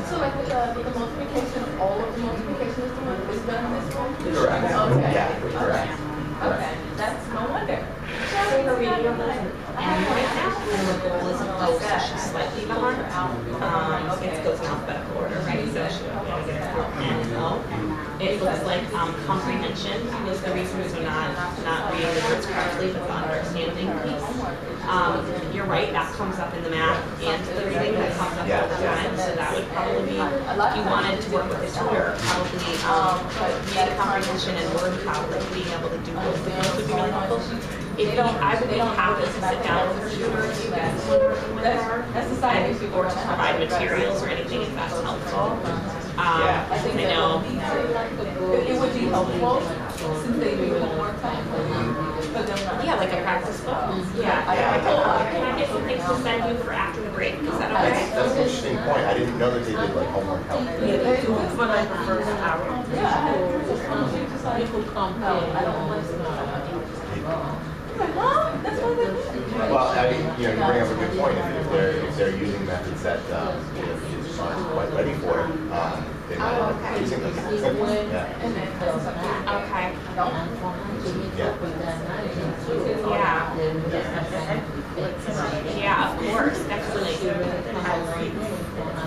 So like with the multiplication, all of the multiplication is done in this one? Correct. Okay. Yeah, correct. Okay, that's no wonder. So her reading level is an M right now, and the goal is a O, so she's slightly behind. It goes in alphabetical order, right, so she'll get her N and O. It looks like comprehension was the reason for not reading the words correctly, but the understanding piece. You're right, that comes up in the math and the reading, that comes up all the time, so that would probably be, if you wanted to work with a tutor, probably reading comprehension and word count, like being able to do both of those would be really helpful. If you, I would be happy to sit down with her tutor if you guys were working with her, and, or to provide materials or anything if that's helpful. I know. It would be helpful since they do homework time for them. Yeah, like a practice book? Yeah. I told her. Can I get some things to send you for after the break? Is that That's okay? an interesting point. I didn't know that they did like homework help. Yeah, they do it for like the first hour. People come No, I don't want to. Mom, that's what they do. Well, I mean, you bring up a good point. If they're using methods that kids aren't quite ready for, they might end up using them. Yeah. And then Okay. Yeah, of course, definitely.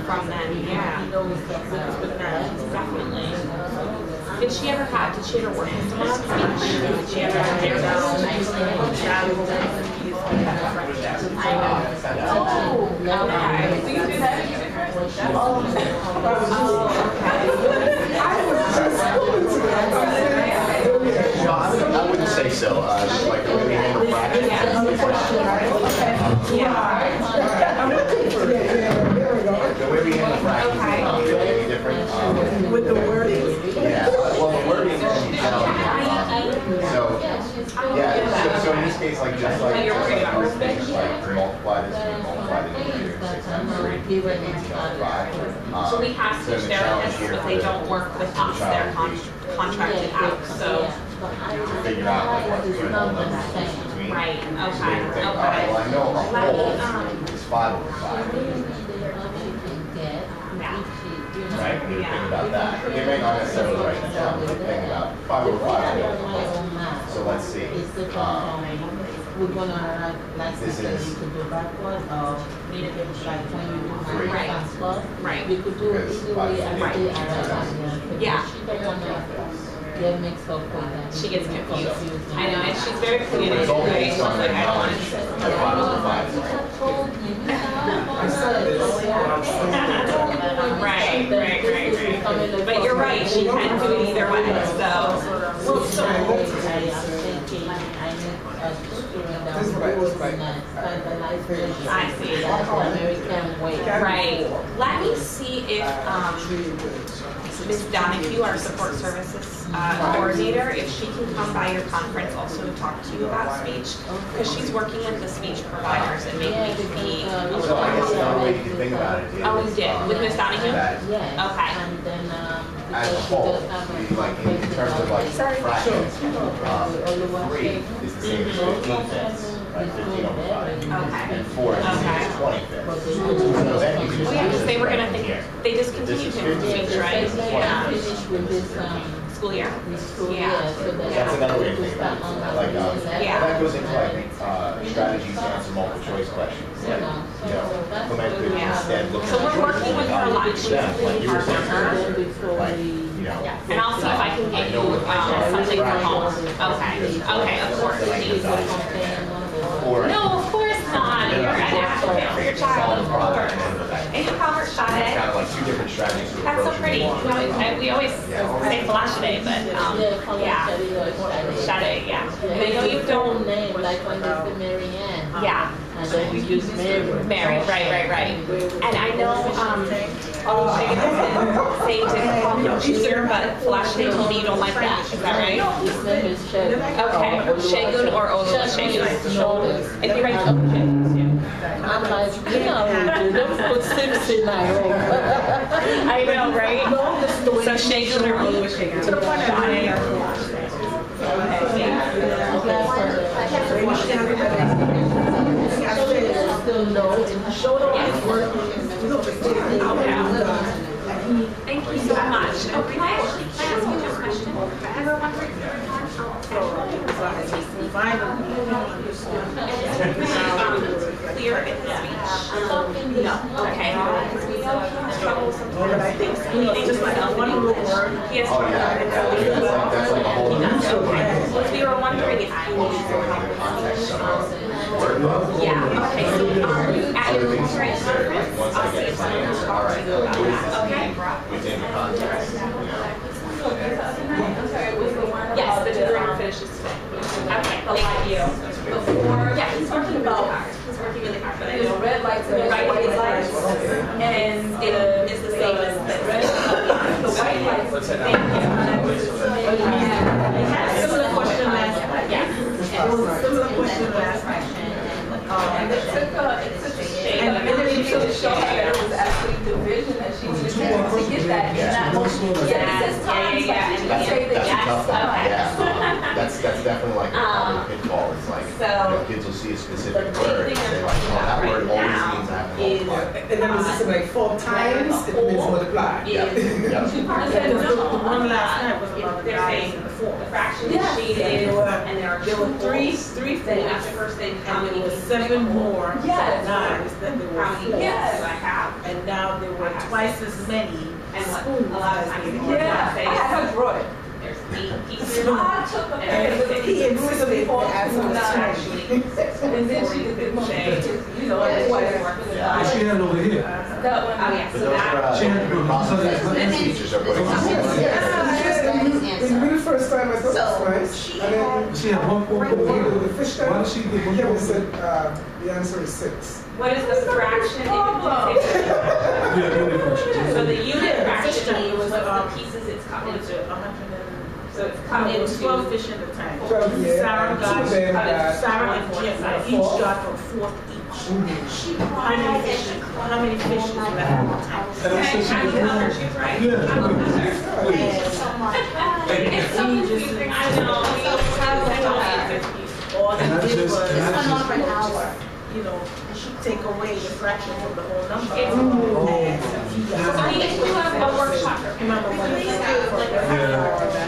From them, yeah. Definitely. Did she ever work with someone on speech? Did she ever have their okay. So you did that? No, I wouldn't say so. Like the way we handle practice. The way we handle practice is any different. With the wording? Yeah, well, the wording is so in this case, like just like things like multiply this, multiply the 6 times 3, 18 over 5. So we have speech therapists, but they don't work with us. They're contracted out. So to figure out like what the good numbers between. right. So you Okay. would think, Okay. well, I know a whole is 5 over 5. Yeah. Right? You think about that. They may not necessarily write it down, but think about 5 over 5. So let's see. We're gonna like This is- you could do backward or like when you do Three. Right. transfer. Right. You could do it Because either way and Right. stay around. Yeah. She don't wanna get mixed up with that. She gets confused. I know, and she's very communicative. It's all Right? based She's on like, their I don't want knowledge to. of 5 over 5. Right. But you're right. She can do it either way. So. I see. American way. Right. Let me see if Ms. Donahue, our support services coordinator, if she can come by your conference also to talk to you about speech, because she's working with the speech providers and maybe we could be a little So I guess another way you more. can think about it is. Oh, we did with Ms. Donahue. That Yes. Okay. And then, as a whole, like in terms of like fractions, 3 is the same as 15 fifths, right? 15 over 5. Okay. And 4 is the same as 20 fifths. So then you can just Oh yeah, use because they this were right gonna think here. they discontinued him from speech, right? Yeah. Finish with this, School year. school Yeah. year, so that. That's another way to think about it. Like, Yeah. that goes into like strategies to answer multiple choice questions. Like, Clement could instead look at. So we're working with her a lot. She's Yeah, like you were saying partner. earlier, like, And I'll see if I can get you something from home. Okay. Okay, of course. Please. No, of course not. You're an advocate for your child, of course. And you call her Sade. kind of like 2 different strategies to That's so approach pretty. it. We always say Falashade, but yeah. Sade, yeah. And I know you don't. Name, like when they say Mary Ann. Yeah. And then we use Mary. Mary, right. And I know, saying to call him Junior, but Falashade told me you don't like that. Is that right? His name is Shagun. Okay. Shagun or Olu Shagun. And he writes Shagun too. I'm like, don't put Simpson I know, right? So Shagun or Olu Shagun. To the point of Still no. Thank you so much. Oh, can I ask you a question? Ever wondered if you're clear in the speech? No. Okay. Because we know he has trouble sometimes. I think just like one little word. He has trouble. That's like a whole other Okay. Well, we were wondering if you needed some help. context of word. Yeah. Okay. So at your conference, Once I'll I see get if my someone answer, will all talk right, to you about what that. does Okay. this mean within the context? Yes, the degree finishes today. Okay, thank you. Before, yeah, he's working really hard. He's working really hard, but I know Red lights and right white white lights. and it is the same as this. The white lights. Thank you. I had a similar question last, Yes. it was a similar question And it took shade, and then she to show her that it was actually division that she needed to get that. Yeah. And it says times, like, you can say that That's a tough one. okay. Yeah. That's definitely like a common pitfall. It's like, you know, kids will see a specific word and they're like, oh, that word always means I have to multiply. And then it's like 4 times, it means multiply. Yeah. Yeah. Two parts The of one last night was about the they're guys saying in the fourth. the fraction Yes. sheet And is, there and there are three then fours. after first thing, how And many there were pieces 7 more Yes. knives than there were How many 4. pieces do I have? And now there were I have twice 6. as many And what, spoons a lot of as times there it's were Yeah, I knives. had her draw it. There's 8 pieces. I took a And picture. He insisted that as And a Actually, 6 then she did the most pictures, you know, and twice. Yeah. She had it over here. That one. Oh, yeah, But so those that. are human processes that And then- teachers are putting on. The very first time I thought it So, was nice. she And then She had one when we point. do the fish tank, Why did she get one Kevin point? said, the answer is 6. What is the fraction? Problem. Yeah, unit fraction. So the unit Fish fraction tank was, was the pieces it's cut It was into. 100 and... So it's cut It was into. 12 fish in the tank. 12, yeah. Sarah And got, two of them got- Sarah and Jim got each Four. got from 4th each. How many fishes left in the tank? And I said she I'm was the wrong. color, she's right. Yeah. I'm the color. Thank you so much. It's so confusing, I know. All Can I they did just- was, can I This went on for an hour. you know, take away the fraction from the whole number. It's- And he So got- we need to do a workshop. Remember when Please it do, like,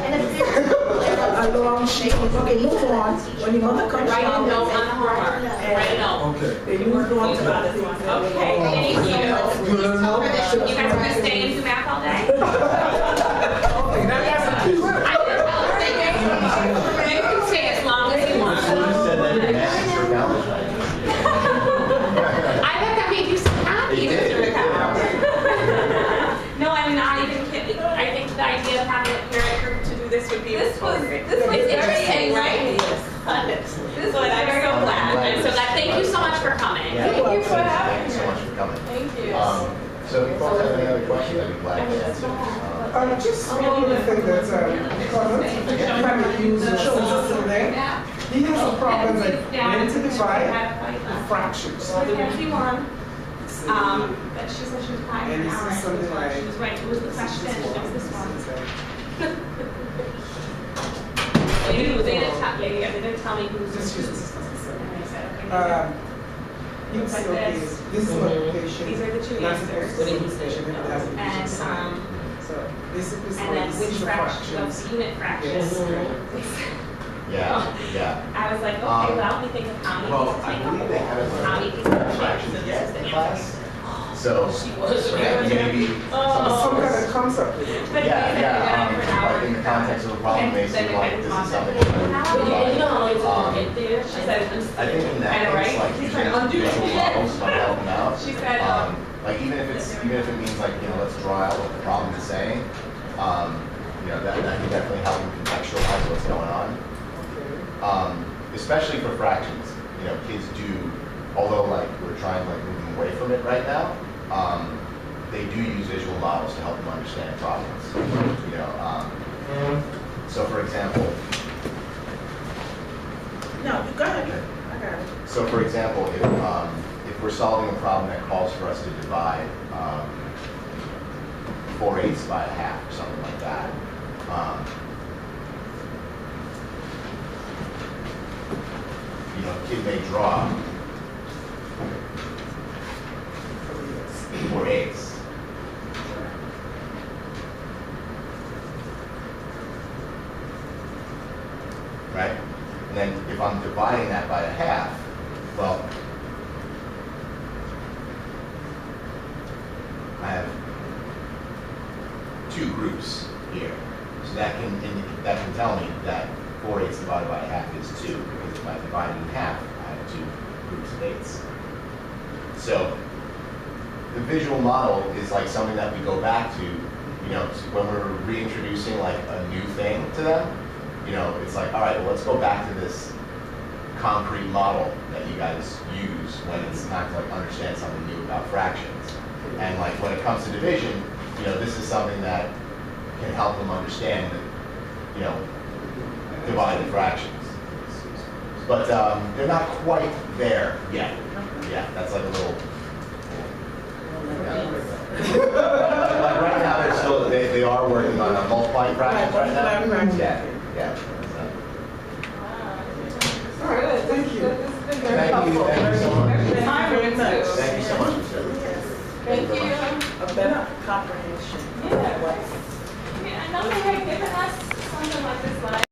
and if there's a long sheet, okay, move on, when your mother comes Write a out. note on the homework, write a note. Okay. They moved on to other things. Okay, thank you. Please tell her that she You guys are gonna stay and do math all day? Okay, that's You can stay as long as you want. Someone said that math is for Valentine's. I bet that made you so happy, It did. Mr. McCall. No, I'm not even kidding. I think the idea of having a parent group to do this would be This was appropriate. very interesting, right? This So was I'm very so glad. I'm so glad. Thank you so much for coming. Yeah. Thank you for having Thank you so much for coming. Thank you. So if you folks have any other questions, I'd be glad to answer. just one other thing that, Connor, trying to use the system there. He has a problem like when to divide the fractions. If you want. But she said she was fine. And this is something like. She was right. It was the question. It was this one. They didn't tell me who's Just use this. this. And I said, okay. You see, okay, this is multiplication. These are the two Not answers. supposed to be division, it has a division And, sign. So basically, And then this which is the fraction, fractions. what's unit fraction? Yes. Yeah, yeah. I was like, okay, well, let me think of how many Well, pieces I make believe they had us how many learn pieces of fractions fraction. This is the in answer. class. So, She was yeah, maybe Some kind of concept with it. But yeah, they yeah, said for an hour. like in the context of a problem, they seem like this is something. She said, I think in that I know, case, right? like He's using trying to undo visual it. models might help them out. She said, Like even if it means like, you know, let's draw out what the problem is saying, you know, that can definitely help them contextualize what's going on. Especially for fractions, you know, kids do, although like we're trying to like move them away from it right now, they do use visual models to help them understand problems. You know, so for example, No, you got it. I got it. so for example, if we're solving a problem that calls for us to divide 4/8 by a half or something like that, you know, a kid may draw 4/8. Right? And then if I'm dividing that by a half, well, I have two groups here. So that can tell me that 4/8 divided by a half is 2, because if I divide it in half, I have two groups of 8s. So the visual model is like something that we go back to, you know, when we're reintroducing like a new thing to them. You know, it's like, all right, well, let's go back to this concrete model that you guys use when it's time to like understand something new about fractions. And like when it comes to division, you know, this is something that can help them understand that, you know, divided fractions. but they're not quite there yet. Yeah, that's like a little. Like right now, they're still they are working on a multiplying practice right now. Yeah, yeah. All right, thank you. Thank you so much. Very much. Thank you so much, Michelle. Thank you. A better comprehension. Yeah. I know they had given us something like this last